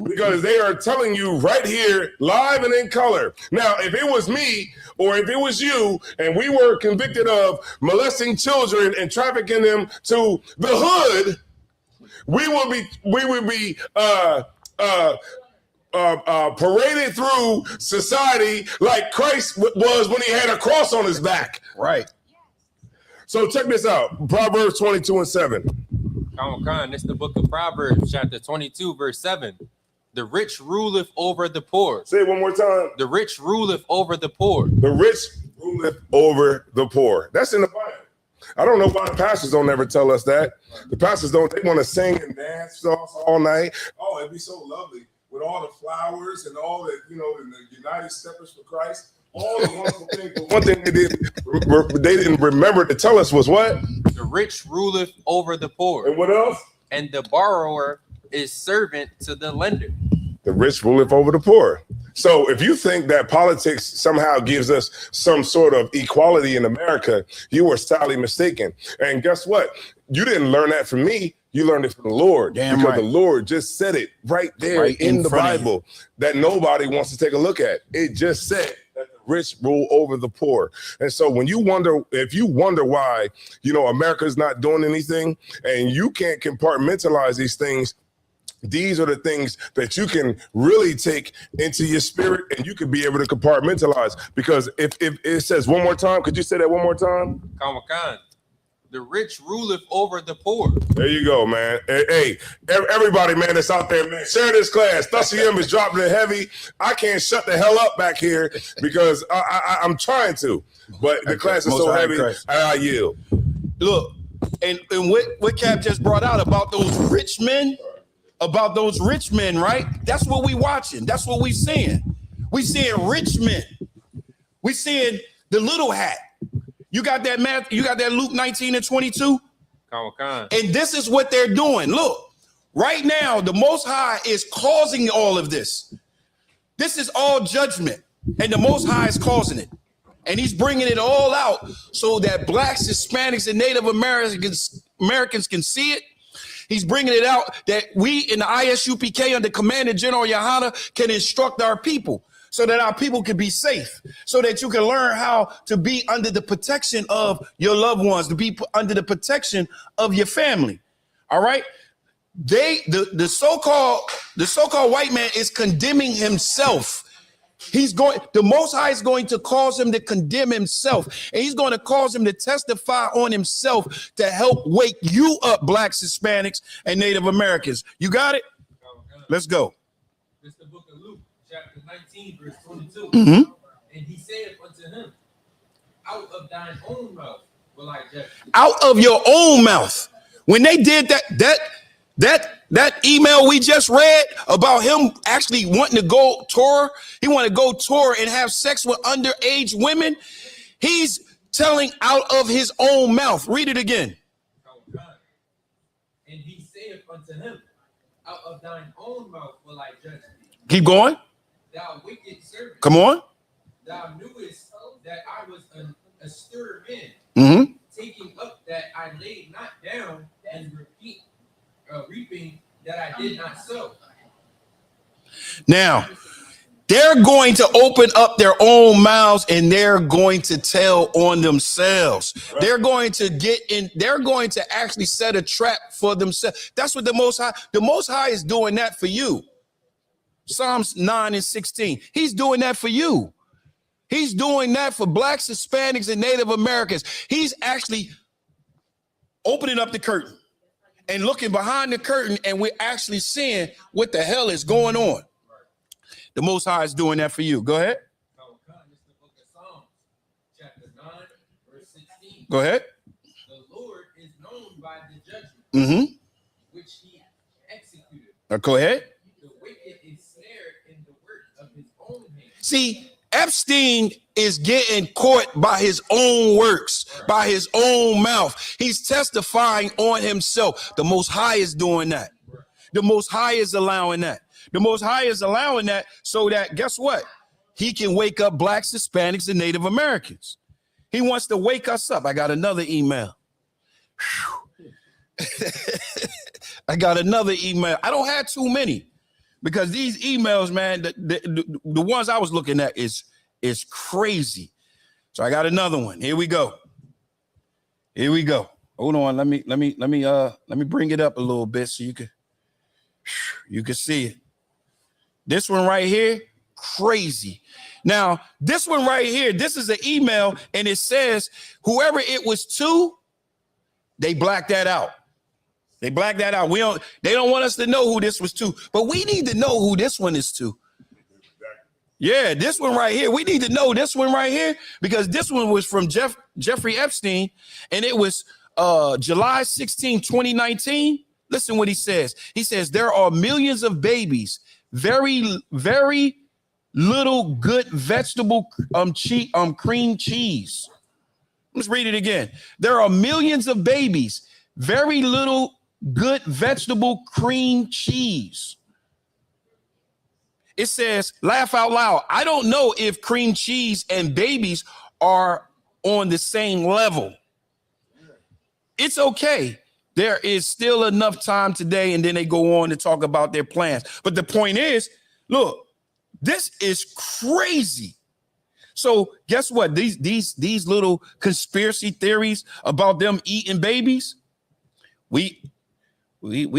Because they are telling you right here, live and in color. Now, if it was me or if it was you and we were convicted of molesting children and trafficking them to the hood, we would be paraded through society like Christ was when he had a cross on his back. Right. So check this out. Proverbs 22:7. Khan, it's the book of Proverbs, chapter 22, verse 7. The rich ruleth over the poor. Say it one more time. The rich ruleth over the poor. The rich ruleth over the poor. That's in the Bible. I don't know why the pastors don't ever tell us that. The pastors they want to sing and dance songs all night. Oh, it'd be so lovely with all the flowers and all the, the United Steppers for Christ. All the wonderful things. But one thing they didn't remember to tell us was what? The rich ruleth over the poor. And what else? And the borrower is servant to the lender. The rich ruleth over the poor. So if you think that politics somehow gives us some sort of equality in America, you are sadly mistaken. And guess what? You didn't learn that from me. You learned it from the Lord. Damn because right. The Lord just said it right there right in the Bible that nobody wants to take a look at. It just said that the rich rule over the poor. And so when you wonder, if you wonder why, America's not doing anything and you can't compartmentalize these things, these are the things that you can really take into your spirit and you can be able to compartmentalize. Because if it says one more time, could you say that one more time? Khan. The rich ruleth over the poor. There you go, man. Hey, everybody, man, that's out there, man, share this class. Thusiem is dropping it heavy. I can't shut the hell up back here because I'm trying to. But the class is so heavy, I yield. Look, and what Cap just brought out about those rich men, right? That's what we watching. That's what we seeing. We seeing rich men. We seeing the little hat. You got that math? You got that Luke 19 and 22? Khan. And this is what they're doing. Look, right now, the Most High is causing all of this. This is all judgment, and the Most High is causing it. And he's bringing it all out so that blacks, Hispanics, and Native Americans can see it. He's bringing it out that we in the ISUPK under Commander General Yahana can instruct our people so that our people can be safe, so that you can learn how to be under the protection of your loved ones, to be under the protection of your family. All right. The so-called white man is condemning himself. The Most High is going to cause him to condemn himself, and he's going to cause him to testify on himself to help wake you up, blacks, Hispanics, and Native Americans. You got it? Let's go. It's the book of Luke, chapter 19, verse 22. Mm-hmm. And he said unto him, out of thine own mouth will I judge thee. Out of your own mouth. When they did that email we just read about him actually wanting to go tour, he wanted to go tour and have sex with underage women. He's telling out of his own mouth. Read it again. And he saith unto him, out of thine own mouth will I judge thee. Keep going. Thou wicked servant. Come on. Thou knewest that I was a stir man, Mm-hmm. taking up that I laid not down, and reaping that I did not sow. Now, they're going to open up their own mouths and they're going to tell on themselves. Right. They're going to actually set a trap for themselves. That's what the Most High is doing that for you. Psalms 9 and 16. He's doing that for you. He's doing that for blacks, Hispanics, and Native Americans. He's actually opening up the curtain and looking behind the curtain, and we're actually seeing what the hell is going on. The Most High is doing that for you. Go ahead. Go ahead. The Lord is known by the judgment which he executed. Go ahead. The wicked is snared in the work of his own hand. See, Epstein is getting caught by his own works, by his own mouth. He's testifying on himself. The Most High is doing that. The Most High is allowing that. The Most High is allowing that so that, guess what? He can wake up blacks, Hispanics, and Native Americans. He wants to wake us up. I got another email. I got another email. I don't have too many because these emails, man, the ones I was looking at is crazy. So I got another one. Here we go. Here we go. Hold on. Let me bring it up a little bit so you can see it. This one right here, crazy. Now, this one right here, this is an email, and it says whoever it was to, they blacked that out. They blacked that out. They don't want us to know who this was to, but we need to know who this one is to. Yeah, this one right here. We need to know this one right here because this one was from Jeffrey Epstein, and it was July 16, 2019. Listen what he says. He says there are millions of babies, very, very little good vegetable cream cheese. Let's read it again. There are millions of babies, very little good vegetable cream cheese. It says, laugh out loud. I don't know if cream cheese and babies are on the same level. It's okay. There is still enough time today, and then they go on to talk about their plans. But the point is, look, this is crazy. So guess what? These little conspiracy theories about them eating babies, we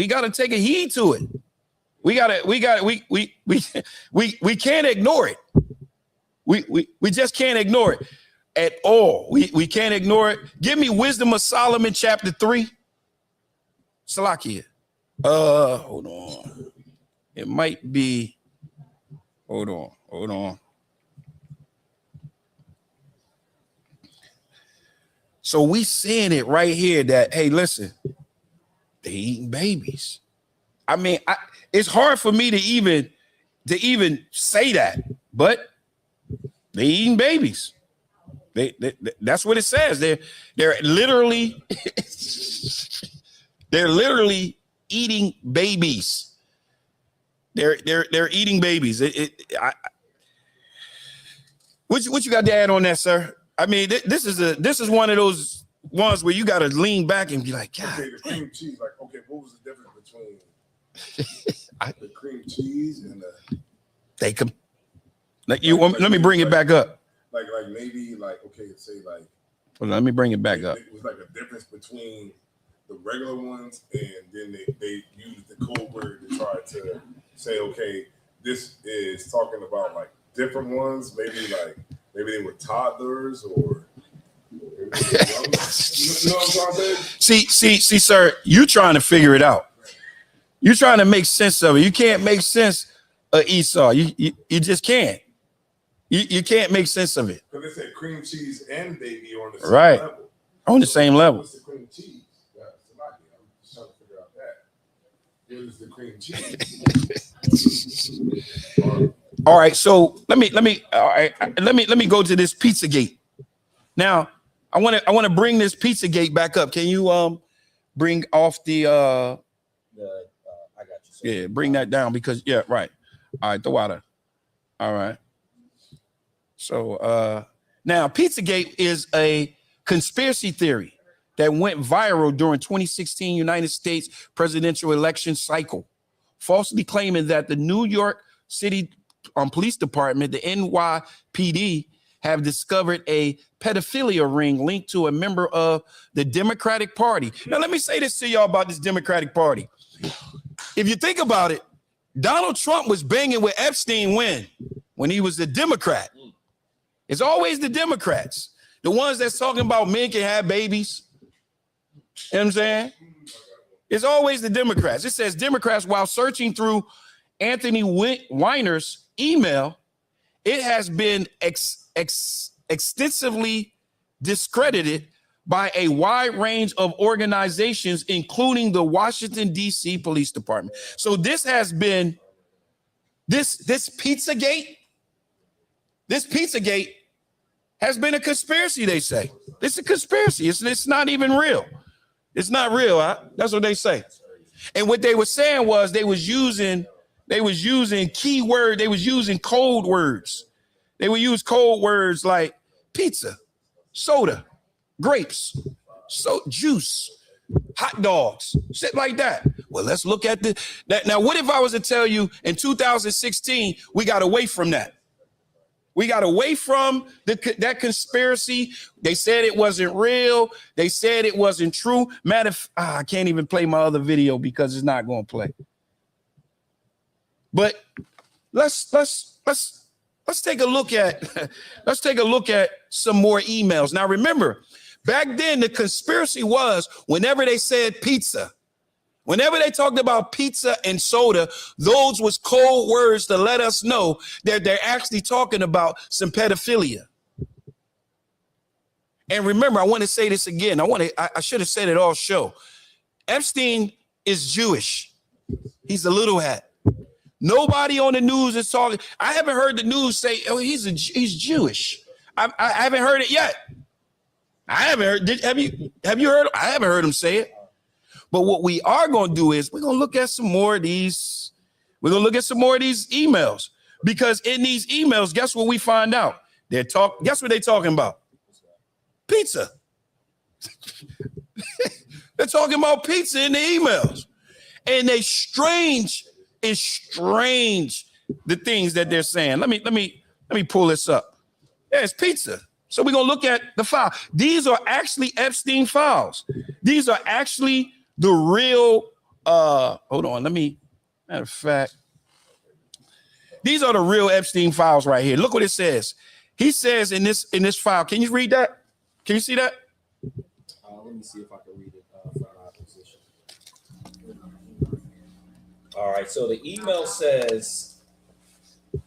got to take a heed to it. We can't ignore it. We just can't ignore it at all. We can't ignore it. Give me Wisdom of Solomon chapter 3. Salakia. Hold on. It might be. Hold on. So we seeing it right here that, hey, listen, they eating babies. I mean, it's hard for me to even say that, but they eating babies. That's what it says. They're literally eating babies. They're eating babies. What you got to add on that, sir? I mean, this is one of those ones where you got to lean back and be like, God. Okay, the cream cheese. Like, okay, what was the difference between the cream cheese and the? They come. Let me bring it back up. Like maybe like okay, say like. Well, let me bring it back up. It was like a difference between the regular ones, and then they use the code word to try to say, okay, this is talking about like different ones. Maybe they were toddlers or. You know what I'm saying? See, sir, you trying to figure it out. You're trying to make sense of it. You can't make sense of Esau. You just can't. You can't make sense of it. Because they said cream cheese and baby on the same level. On the same level. What's the cream cheese? I'm just trying to figure out that. What is the cream cheese? All right, so let me go to this Pizzagate. Now, I want to bring this Pizzagate back up. Can you bring off the I got you. yeah, bring that down because right. All right, the water. All right. So now Pizzagate is a conspiracy theory that went viral during 2016 United States presidential election cycle, falsely claiming that the New York City Police Department, the NYPD, have discovered a pedophilia ring linked to a member of the Democratic Party. Now, let me say this to y'all about this Democratic Party. If you think about it, Donald Trump was banging with Epstein when he was a Democrat. It's always the Democrats, the ones that's talking about men can have babies. You know what I'm saying? It's always the Democrats. It says Democrats, while searching through Anthony Weiner's email, it has been extensively discredited by a wide range of organizations, including the Washington, D.C. Police Department. So this has been, this Pizzagate has been a conspiracy, they say. It's a conspiracy. It's not even real. It's not real. That's what they say. And what they were saying was they was using keyword, they was using code words. They would use code words like pizza, soda, grapes, juice, hot dogs, shit like that. Well, let's look at that. Now, what if I was to tell you in 2016, we got away from that? We got away from that conspiracy. They said it wasn't real. They said it wasn't true. I can't even play my other video because it's not going to play. But let's take a look at some more emails. Now, remember, back then the conspiracy was whenever they said pizza, whenever they talked about pizza and soda, those was code words to let us know that they're actually talking about some pedophilia. And remember, I want to say this again. I should have said it all show. Epstein is Jewish. He's a little hat. Nobody on the news is talking. I haven't heard the news say, "Oh, he's Jewish." I haven't heard it yet. I haven't heard. Have you heard? I haven't heard him say it. But what we are going to do is we're going to look at some more of these. We're going to look at some more of these emails, because in these emails, guess what we find out? Guess what they're talking about? Pizza. They're talking about pizza in the emails, and it's strange the things that they're saying. Let me pull this up. Yeah, it's pizza. So we're gonna look at the file. These are actually Epstein files. These are actually the real. Hold on. Matter of fact, these are the real Epstein files right here. Look what it says. He says in this file. Can you read that? Can you see that? Let me see if I can read it from my position. All right. So the email says,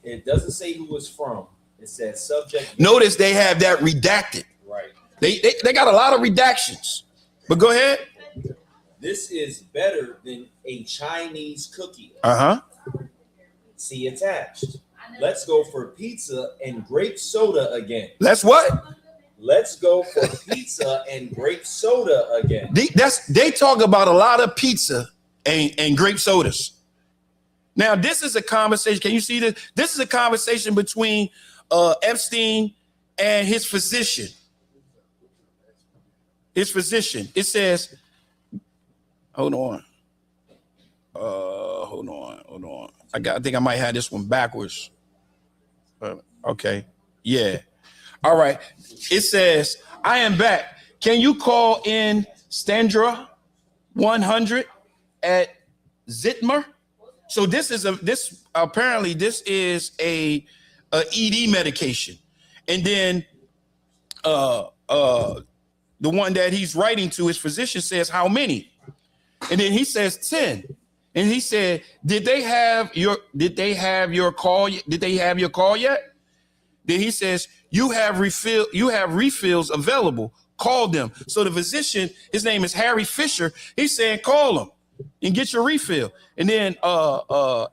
it doesn't say who it's from. It says subject. Notice they have that redacted. Right. They got a lot of redactions. But go ahead. This is better than a Chinese cookie. See attached. Let's go for pizza and grape soda again. Let's what? Let's go for pizza and grape soda again. They talk about a lot of pizza and grape sodas. Now, this is a conversation. Can you see this? This is a conversation between Epstein and his physician. It says, hold on. I think I might have this one backwards. Okay. Yeah. All right. It says, I am back. Can you call in Stendra? 100 at Zitmer. So this is apparently this is a ED medication. And then the one that he's writing to, his physician says, how many? And then he says 10. And he said, did they have your call? Did they have your call yet? Then he says, you have refills available. Call them. So the physician, his name is Harry Fisher. He's saying, call them and get your refill. And then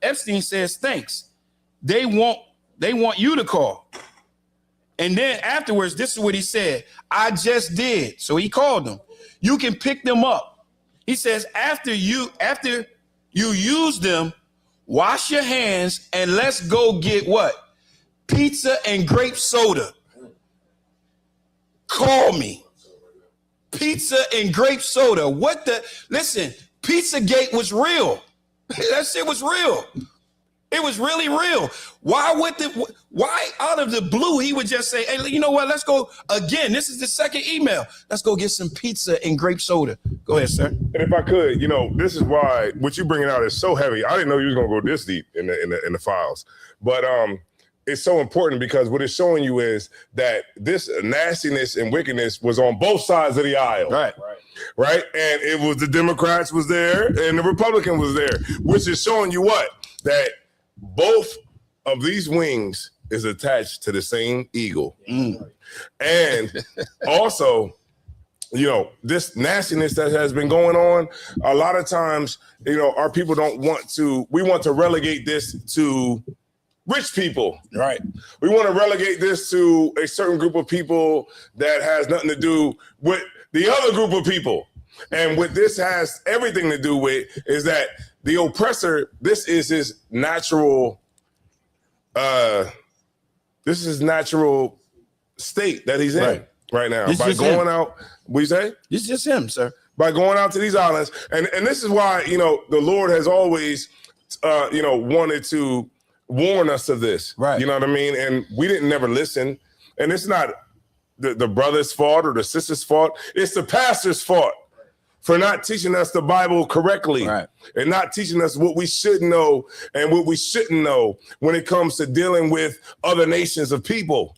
Epstein says, thanks. They want you to call. And then afterwards, this is what he said. I just did. So he called them. You can pick them up. He says, after you use them, wash your hands and let's go get what? Pizza and grape soda. Call me. Pizza and grape soda. Listen, Pizzagate was real. That shit was real. It was really real. Why out of the blue he would just say, hey, you know what? Let's go again. This is the second email. Let's go get some pizza and grape soda. Go ahead, sir. And if I could, this is why what you're bringing out is so heavy. I didn't know you was gonna go this deep in the files, but it's so important because what it's showing you is that this nastiness and wickedness was on both sides of the aisle. Right. And it was the Democrats was there and the Republican was there, which is showing you what? That both of these wings is attached to the same eagle. And also, this nastiness that has been going on, a lot of times, our people we want to relegate this to rich people. Right. We want to relegate this to a certain group of people that has nothing to do with the other group of people. And what this has everything to do with is that the oppressor, this is his natural state that he's in right now. By going out, what you say? It's just him, sir. By going out to these islands. And this is why, the Lord has always, wanted to warn us of this. Right. You know what I mean? And we didn't never listen. And it's not the brother's fault or the sister's fault. It's the pastor's fault for not teaching us the Bible correctly and not teaching us what we should know and what we shouldn't know when it comes to dealing with other nations of people.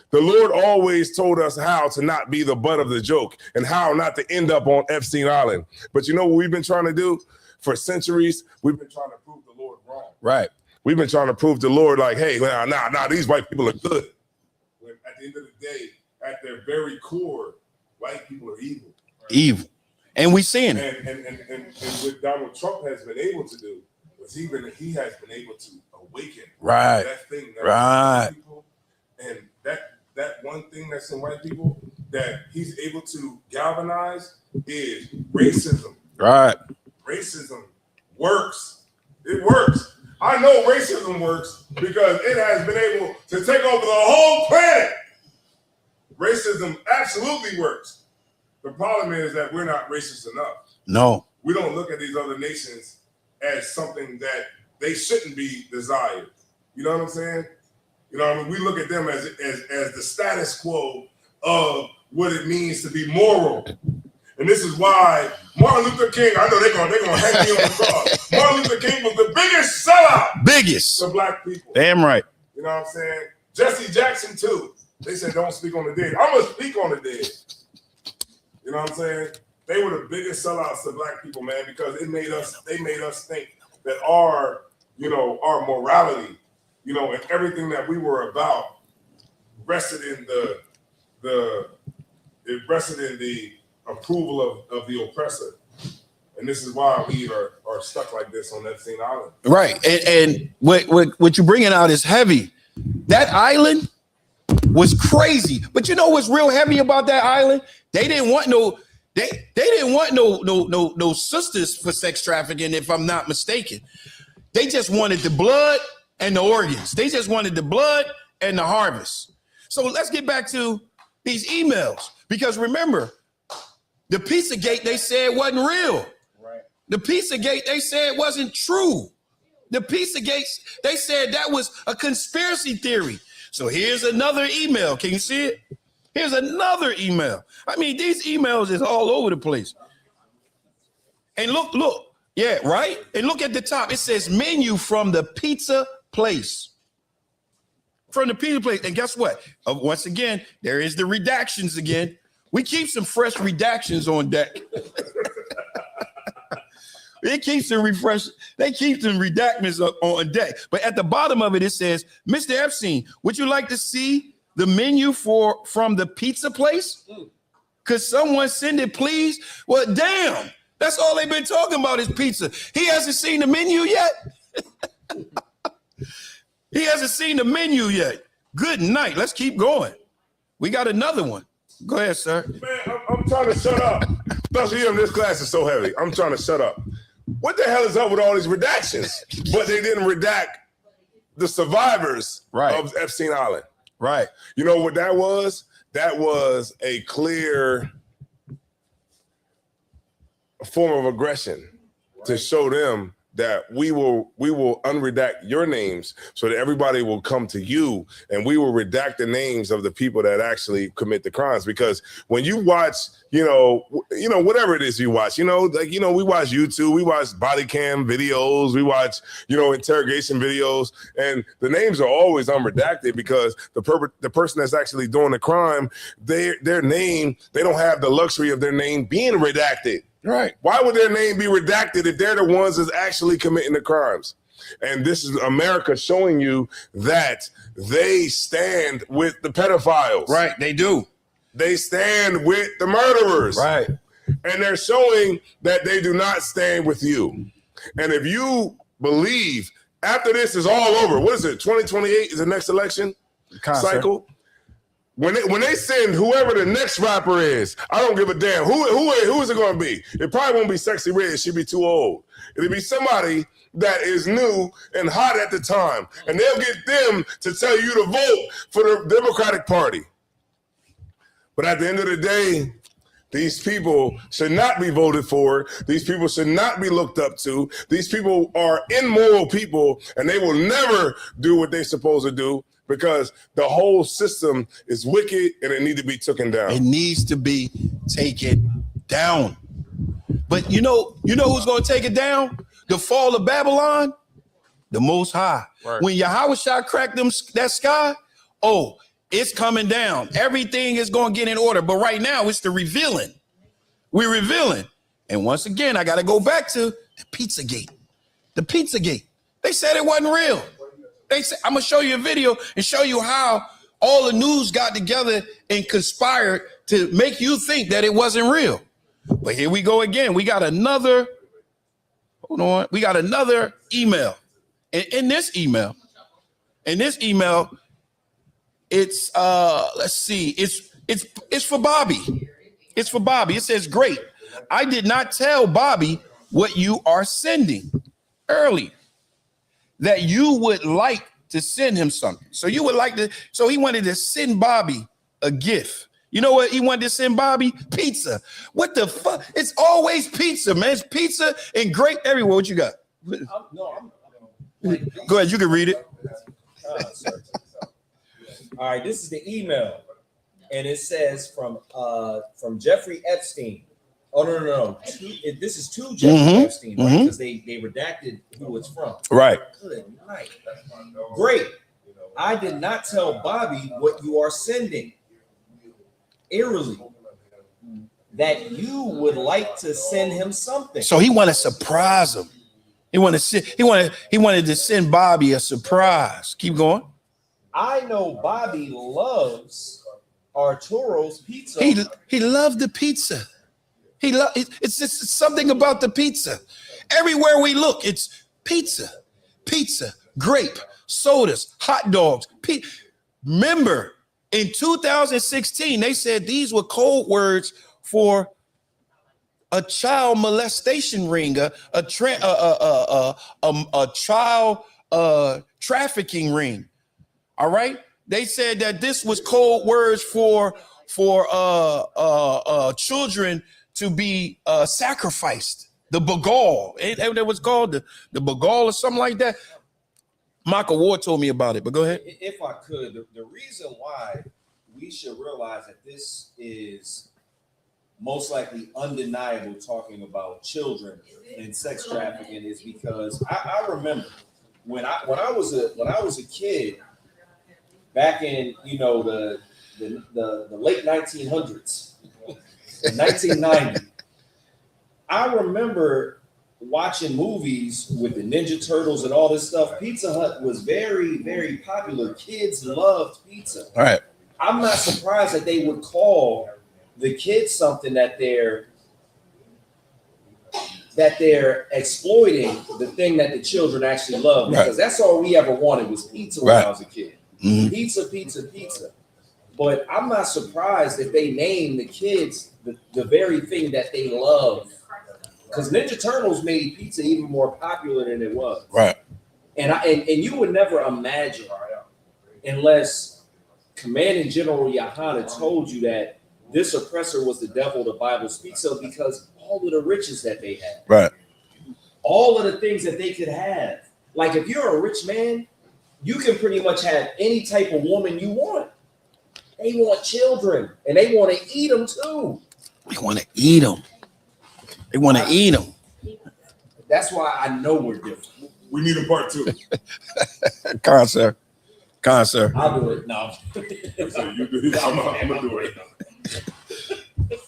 The Lord always told us how to not be the butt of the joke and how not to end up on Epstein Island. But you know what we've been trying to do for centuries? We've been trying to prove the Lord wrong. Right. We've been trying to prove the Lord like, hey, nah, these white people are good. When at the end of the day, at their very core, white people are evil. Evil. And we seeing it. And what Donald Trump has been able to do was he has been able to awaken that thing that people, and that one thing that's in white people that he's able to galvanize is racism. Right. Racism works. It works. I know racism works because it has been able to take over the whole planet. Racism absolutely works. The problem is that we're not racist enough. No. We don't look at these other nations as something that they shouldn't be desired. You know what I'm saying? You know what I mean? We look at them as the status quo of what it means to be moral. And this is why Martin Luther King, I know they're gonna hang me on the cross. Martin Luther King was the biggest sellout. Biggest. To black people. Damn right. You know what I'm saying? Jesse Jackson too. They said don't speak on the dead. I'm gonna speak on the dead. You know what I'm saying? They were the biggest sellouts to black people, man, because they made us think that our morality, and everything that we were about rested in the approval of the oppressor. And this is why we are stuck like this on Epstein Island. Right. And what you're bringing out is heavy. That island was crazy. But you know what's real heavy about that island? They didn't want no sisters for sex trafficking, if I'm not mistaken. They just wanted the blood and the organs. They just wanted the blood and the harvest. So let's get back to these emails. Because remember, the Pizzagate, they said wasn't real. Right. The Pizzagate, they said wasn't true. The Pizzagate, they said that was a conspiracy theory. So here's another email. Can you see it? Here's another email. I mean, these emails is all over the place. And look. Yeah, right? And look at the top. It says menu from the pizza place. From the pizza place. And guess what? Once again, there is the redactions again. We keep some fresh redactions on deck. They keep some redactions on deck. But at the bottom of it, it says, Mr. Epstein, would you like to see the menu from the pizza place? Could someone send it, please? Well, damn. That's all they've been talking about is pizza. He hasn't seen the menu yet. He hasn't seen the menu yet. Good night. Let's keep going. We got another one. Go ahead, sir. Man, I'm trying to shut up. Especially him, this class is so heavy. I'm trying to shut up. What the hell is up with all these redactions? But they didn't redact the survivors of Epstein Island. Right. You know what that was? That was a clear form of aggression to show them that we will unredact your names so that everybody will come to you, and we will redact the names of the people that actually commit the crimes. Because when you watch, whatever it is you watch, we watch YouTube, we watch body cam videos, we watch, interrogation videos, and the names are always unredacted because the person that's actually doing the crime, their name, they don't have the luxury of their name being redacted. Right. Why would their name be redacted if they're the ones that's actually committing the crimes? And this is America showing you that they stand with the pedophiles. Right, they do. They stand with the murderers. Right. And they're showing that they do not stand with you. And if you believe after this is all over, what is it, 2028 is the next election cycle? When they send whoever the next rapper is, I don't give a damn. Who is it going to be? It probably won't be Sexy Red. She'll be too old. It'll be somebody that is new and hot at the time. And they'll get them to tell you to vote for the Democratic Party. But at the end of the day, these people should not be voted for. These people should not be looked up to. These people are immoral people, and they will never do what they're supposed to do. Because the whole system is wicked and it needs to be taken down. It needs to be taken down. But you know who's going to take it down? The fall of Babylon? The Most High. Right. When Yahushua cracked that sky, it's coming down. Everything is going to get in order. But right now, it's the revealing. We're revealing. And once again, I got to go back to the pizzagate. The pizzagate. They said it wasn't real. They said, I'm going to show you a video and show you how all the news got together and conspired to make you think that it wasn't real. But here we go again. We got another, we got another email. In this email, it's let's see, it's for Bobby. It's for Bobby. It says, great. I did not tell Bobby what you are sending earlier. That you would like to send him something. So he wanted to send Bobby a gift. You know what he wanted to send Bobby? Pizza. What the fuck? It's always pizza, man. It's pizza and grape everywhere. What you got? Go ahead, you can read it. All right, this is the email. And it says from Jeffrey Epstein. Oh, no. This is to Jeffrey Epstein, right? Because they redacted who it's from. Right. Good night. Great. I did not tell Bobby what you are sending. Eerily. That you would like to send him something. So he wanted to surprise him. He wanted to send Bobby a surprise. Keep going. I know Bobby loves Arturo's pizza. He loved the pizza. It's just something about the pizza. Everywhere we look, it's pizza, grape, sodas, hot dogs. Remember, in 2016, they said these were code words for a child molestation ring, a child trafficking ring. All right, they said that this was code words for children to be sacrificed. The Bagal, it was called the Bagal or something like that. Michael Ward told me about it, but go ahead. If I could, the reason why we should realize that this is most likely undeniable talking about children and sex trafficking is because I remember when I was a kid back in the late 1900s, 1990. I remember watching movies with the Ninja Turtles and all this stuff. Pizza Hut was very, very popular. Kids loved pizza. All right. I'm not surprised that they would call the kids something that they're exploiting the thing that the children actually love, because that's all we ever wanted was pizza when I was a kid. Mm-hmm. Pizza, pizza, pizza. But I'm not surprised if they name the kids the very thing that they love, because Ninja Turtles made pizza even more popular than it was. Right. And you would never imagine, unless Commanding General Yohana told you that this oppressor was the devil the Bible speaks of, because all of the riches that they had, right, all of the things that they could have. Like if you're a rich man, you can pretty much have any type of woman you want. They want children, and they want to eat them too. We want to eat them. They want to eat them. That's why I know we're different. We need a part two. Come on, sir. I'll do it. No. I'm gonna do it.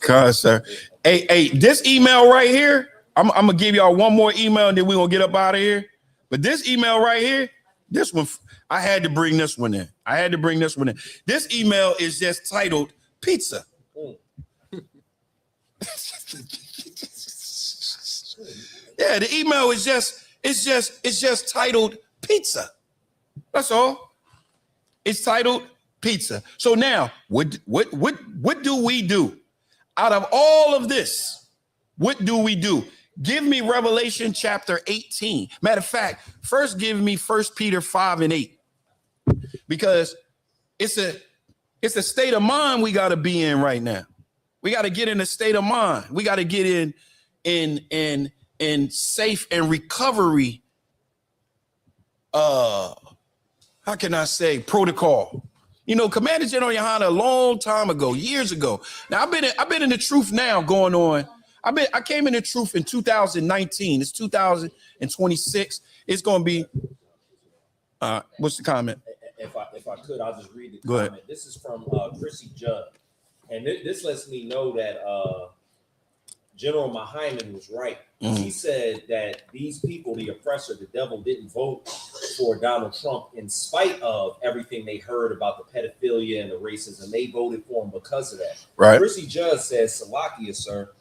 Come on, sir. Hey, this email right here, I'm gonna give y'all one more email and then we're gonna get up out of here. But this email right here, this one, I had to bring this one in. This email is just titled Pizza. Yeah, the email is just titled Pizza. That's all. It's titled Pizza. So now, what do we do? Out of all of this, what do we do? Give me Revelation chapter 18. Matter of fact, first give me 1 Peter 5:8. Because it's a state of mind we got to be in right now. We got to get in a state of mind. We got to get in safe and recovery how can I say protocol. Commander General Yohana a long time ago, years ago. Now I've been in the truth now going on. I came in the truth in 2019. It's 2026. It's going to be what's the comment? If I could, I'll just read the Go comment. ahead. This is from Chrissy Judd. And this lets me know that General Mahyman was right. He said that these people, the oppressor, the devil, didn't vote for Donald Trump in spite of everything they heard about the pedophilia and the racism. They voted for him because of that. Right. Chrissy Judd says, Salakia, sir,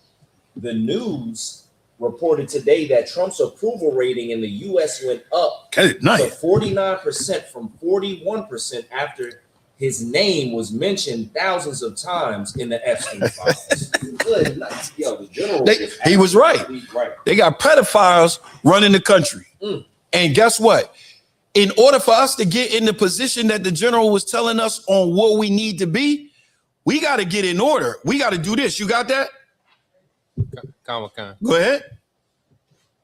the news reported today that Trump's approval rating in the U.S. went up to 49% from 41% after his name was mentioned thousands of times in the Epstein files. Good night. Yo, the general he was right. They got pedophiles running the country. And guess what? In order for us to get in the position that the general was telling us on what we need to be, we got to get in order. We got to do this. You got that? Go ahead.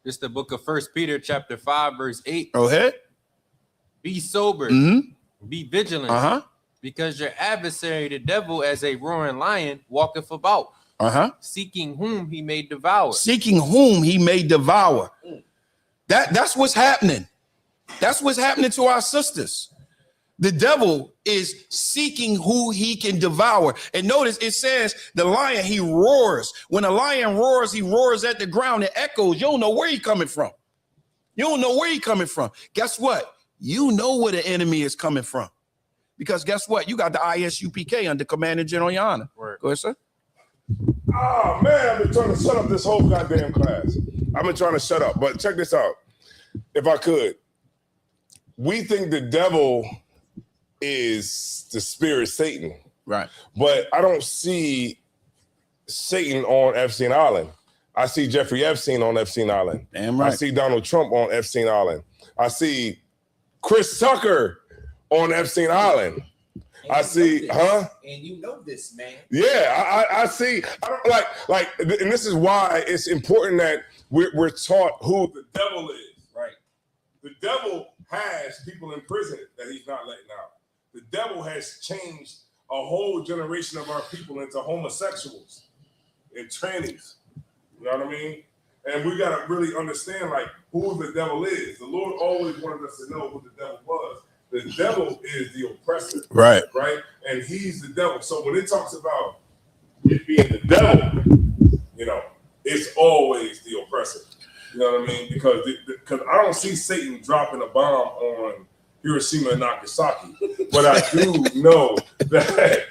This is the book of 1 Peter chapter 5, verse 8. Go ahead. Be sober. Be vigilant. Because your adversary, the devil, as a roaring lion, walketh about, seeking whom he may devour. That's what's happening. That's what's happening to our sisters. The devil is seeking who he can devour. And notice it says the lion, he roars. When a lion roars, he roars at the ground. It echoes. You don't know where he's coming from. Guess what? You know where the enemy is coming from. Because guess what? You got the ISUPK under Commander General Yohana. Go ahead, sir. Oh, man, I've been trying to shut up this whole goddamn class. I've been trying to shut up. But check this out. If I could. We think the devil is the spirit Satan. Right. But I don't see Satan on Epstein Island. I see Jeffrey Epstein on Epstein Island. Damn right. I see Donald Trump on Epstein Island. I see Chris Tucker on Epstein Island. I see, And you know this, man. Yeah, I see. I don't like, and this is why it's important that we're taught who the devil is. Right. The devil has people in prison that he's not letting out. The devil has changed a whole generation of our people into homosexuals. and trannies. You know what I mean? And we got to really understand, like, who the devil is. The Lord always wanted us to know who the devil was. The devil is the oppressor. Right. Right? And he's the devil. So when it talks about it being the devil, you know, it's always the oppressor. You know what I mean? Because I don't see Satan dropping a bomb on Hiroshima and Nagasaki. But I do know that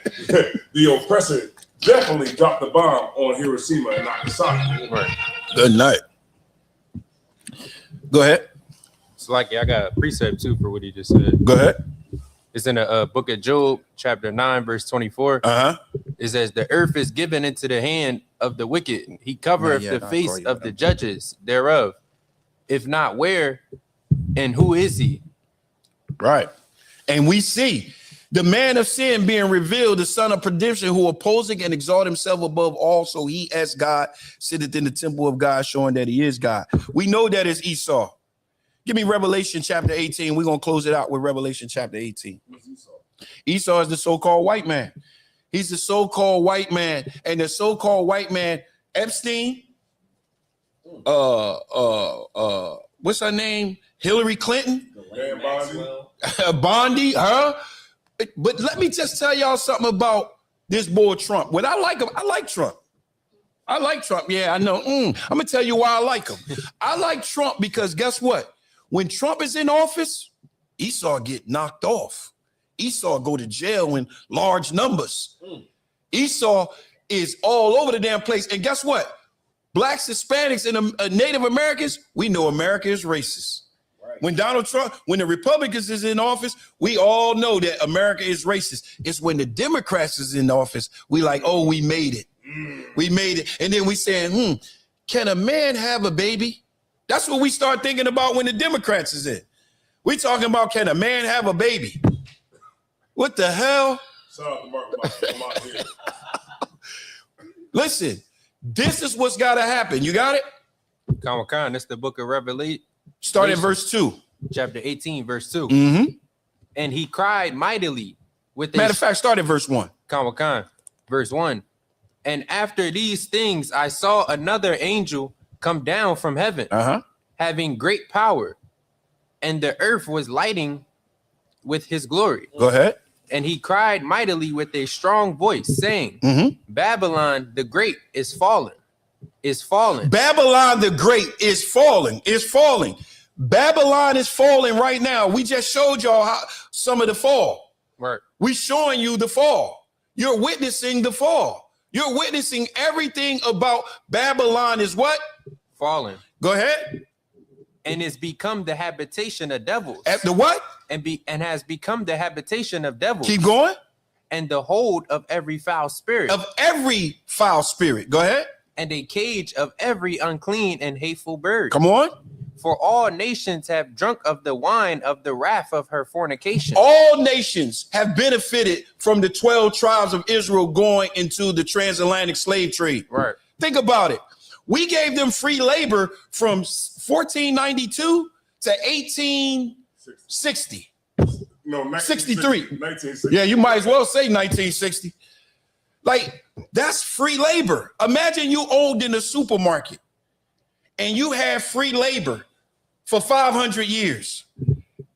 the oppressor definitely dropped the bomb on Hiroshima and Nagasaki. Right. Good night. Go ahead. It's like I got a precept too for what he just said. Go ahead. It's in the book of Job, chapter 9, verse 24. It says, the earth is given into the hand of the wicked. He covereth the face of the judges thereof. If not, where and who is he? Right. And we see the man of sin being revealed, the son of perdition, who opposing and exalt himself above all, so he as God sitteth in the temple of God, showing that he is God. We know that is Esau. Give me Revelation chapter 18. We're going to close it out with Revelation chapter 18. Esau is the so-called white man. He's the so-called white man. And the so-called white man, Epstein, what's her name? Hillary Clinton? Bondi, huh? But let me just tell y'all something about this boy Trump. When I like him, I like Trump. I like Trump. Yeah, I know. I'm going to tell you why I like him. I like Trump because guess what? When Trump is in office, Esau get knocked off. Esau go to jail in large numbers. Esau is all over the damn place. And guess what? Blacks, Hispanics, and Native Americans, we know America is racist. Right. When Donald Trump, when the Republicans is in office, we all know that America is racist. It's when the Democrats is in office, we like, oh, we made it. We made it. And then we saying, can a man have a baby? That's what we start thinking about when the Democrats is in. We talking about, can a man have a baby? What the hell? Listen, this is what's got to happen. You got it? Khan, that's the book of Revelation. Start at verse 2. Chapter 18, verse 2. And he cried mightily with matter of fact, start at verse 1. Khan, verse 1. And after these things, I saw another angel come down from heaven, having great power, and the earth was lighting with his glory. Go ahead. And he cried mightily with a strong voice, saying, Babylon the Great is fallen, is fallen. Babylon the Great is falling, is falling. Babylon is falling right now. We just showed y'all how some of the fall. Right. We showing you the fall. You're witnessing the fall. You're witnessing everything about Babylon is what? Fallen. Go ahead. And is become the habitation of devils. At the what? And has become the habitation of devils. Keep going. And the hold of every foul spirit. Of every foul spirit. Go ahead. And a cage of every unclean and hateful bird. Come on. For all nations have drunk of the wine of the wrath of her fornication. All nations have benefited from the 12 tribes of Israel going into the transatlantic slave trade. Right. Think about it. We gave them free labor from 1492 to 1860. No, 63. 1960. Yeah, you might as well say 1960. Like, that's free labor. Imagine you owned in a supermarket and you have free labor for 500 years.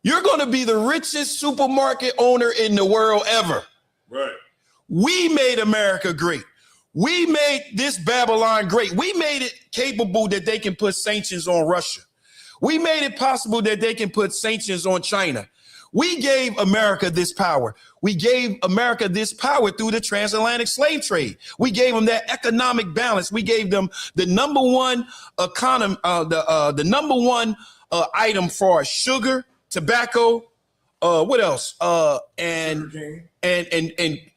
You're going to be the richest supermarket owner in the world ever. Right. We made America great. We made this Babylon great. We made it capable that they can put sanctions on Russia. We made it possible that they can put sanctions on China. We gave America this power. We gave America this power through the transatlantic slave trade. We gave them that economic balance. We gave them the number one economy, the number one item for sugar, tobacco, what else? And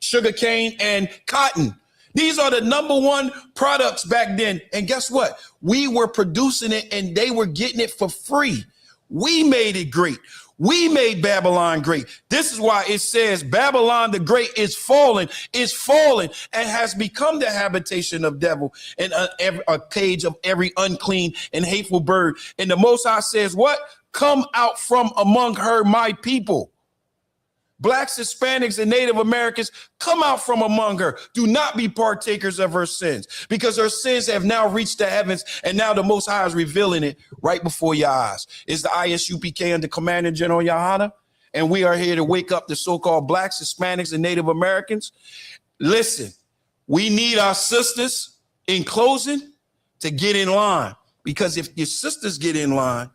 sugar cane and cotton. These are the number one products back then. And guess what? We were producing it and they were getting it for free. We made it great. We made Babylon great. This is why it says Babylon the Great is fallen, and has become the habitation of devil and a cage of every unclean and hateful bird. And the Most High says what? Come out from among her, my people. Blacks, Hispanics, and Native Americans, come out from among her. Do not be partakers of her sins, because her sins have now reached the heavens, and now the Most High is revealing it right before your eyes. Is the ISUPK under Commander General Yahana, and we are here to wake up the so-called Blacks, Hispanics, and Native Americans. Listen, we need our sisters, in closing, to get in line, because if your sisters get in line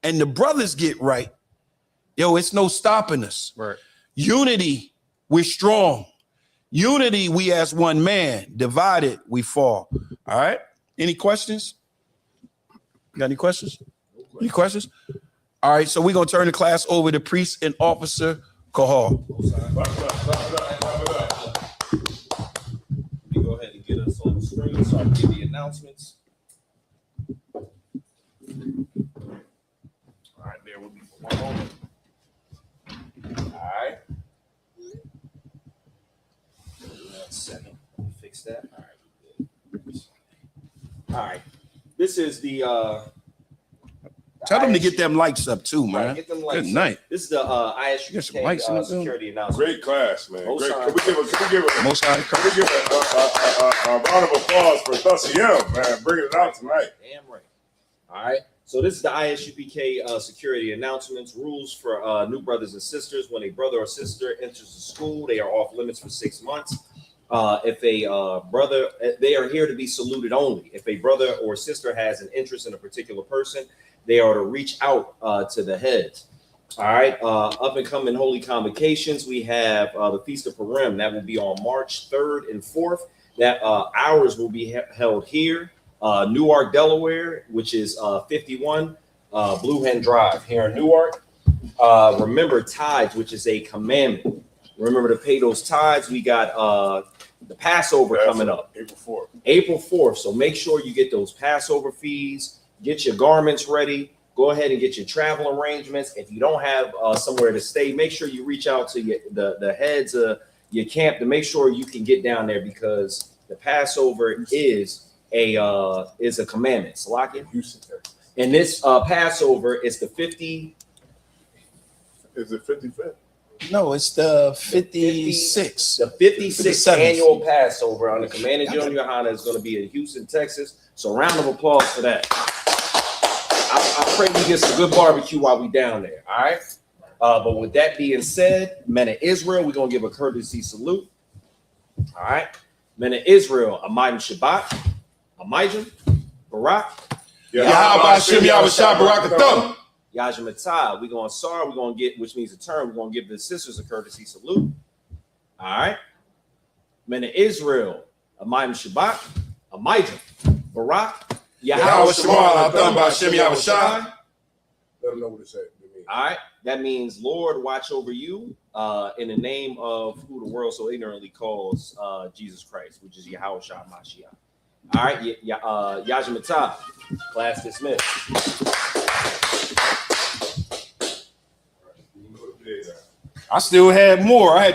and the brothers get right, yo, it's no stopping us. Right. Unity, we're strong. Unity, we as one man. Divided, we fall. All right. Any questions? Got any questions? Any questions? All right. So we're going to turn the class over to Priest and Officer Kahal. Let me go ahead and get us on the screen so I can give the announcements. All right. Bear with me for one moment. All right. 1 second. Let me fix that. All right. All right. This is the Tell them to get them lights up too, man. get them lights Good night. This is the ISUPK security announcement. Great class, man. Most Great. high. Can we give a Most High. round of applause for Thussie, man, bringing it out tonight. Damn right. All right. So this is the ISUPK security announcements. Rules for new brothers and sisters. When a brother or sister enters the school, they are off limits for 6 months. If a brother, they are here to be saluted only. If a brother or sister has an interest in a particular person, they are to reach out to the heads. All right. Up and coming holy convocations, we have the Feast of Purim. That will be on March 3rd and 4th. That hours will be held here. Newark, Delaware, which is 51 Blue Hen Drive here in Newark. Remember tithes, which is a commandment. Remember to pay those tithes. We got the Passover coming up. April 4th. So make sure you get those Passover fees, get your garments ready. Go ahead and get your travel arrangements. If you don't have somewhere to stay, make sure you reach out to the heads of your camp to make sure you can get down there, because the Passover is a commandment. Salakia. And this Passover is the 50. Is it 55th? No, it's the 56th. The 56th annual Passover on the Commander General Yohana is going to be in Houston, Texas. So round of applause for that. I pray we get some good barbecue while we down there. All right. But with that being said, men of Israel, we're going to give a courtesy salute. All right. Men of Israel, Amayim Shabbat, Amayim, Barak. Yahweh Shem Yahweh Shah Barakatham. Yajim, we're going to SAR, we're going to get, which means a turn, we're going to give the sisters a courtesy salute. All right. Men of Israel, Amayim Shabbat, Amayim, Barak, Yahweh Shema Adam B'Shem Yahweh Shai. Let them know what it says. All right. That means, Lord, watch over you in the name of who the world so ignorantly calls Jesus Christ, which is Yahweh Shah Mashiach. All right. Yajim, class dismissed. I still had more. I had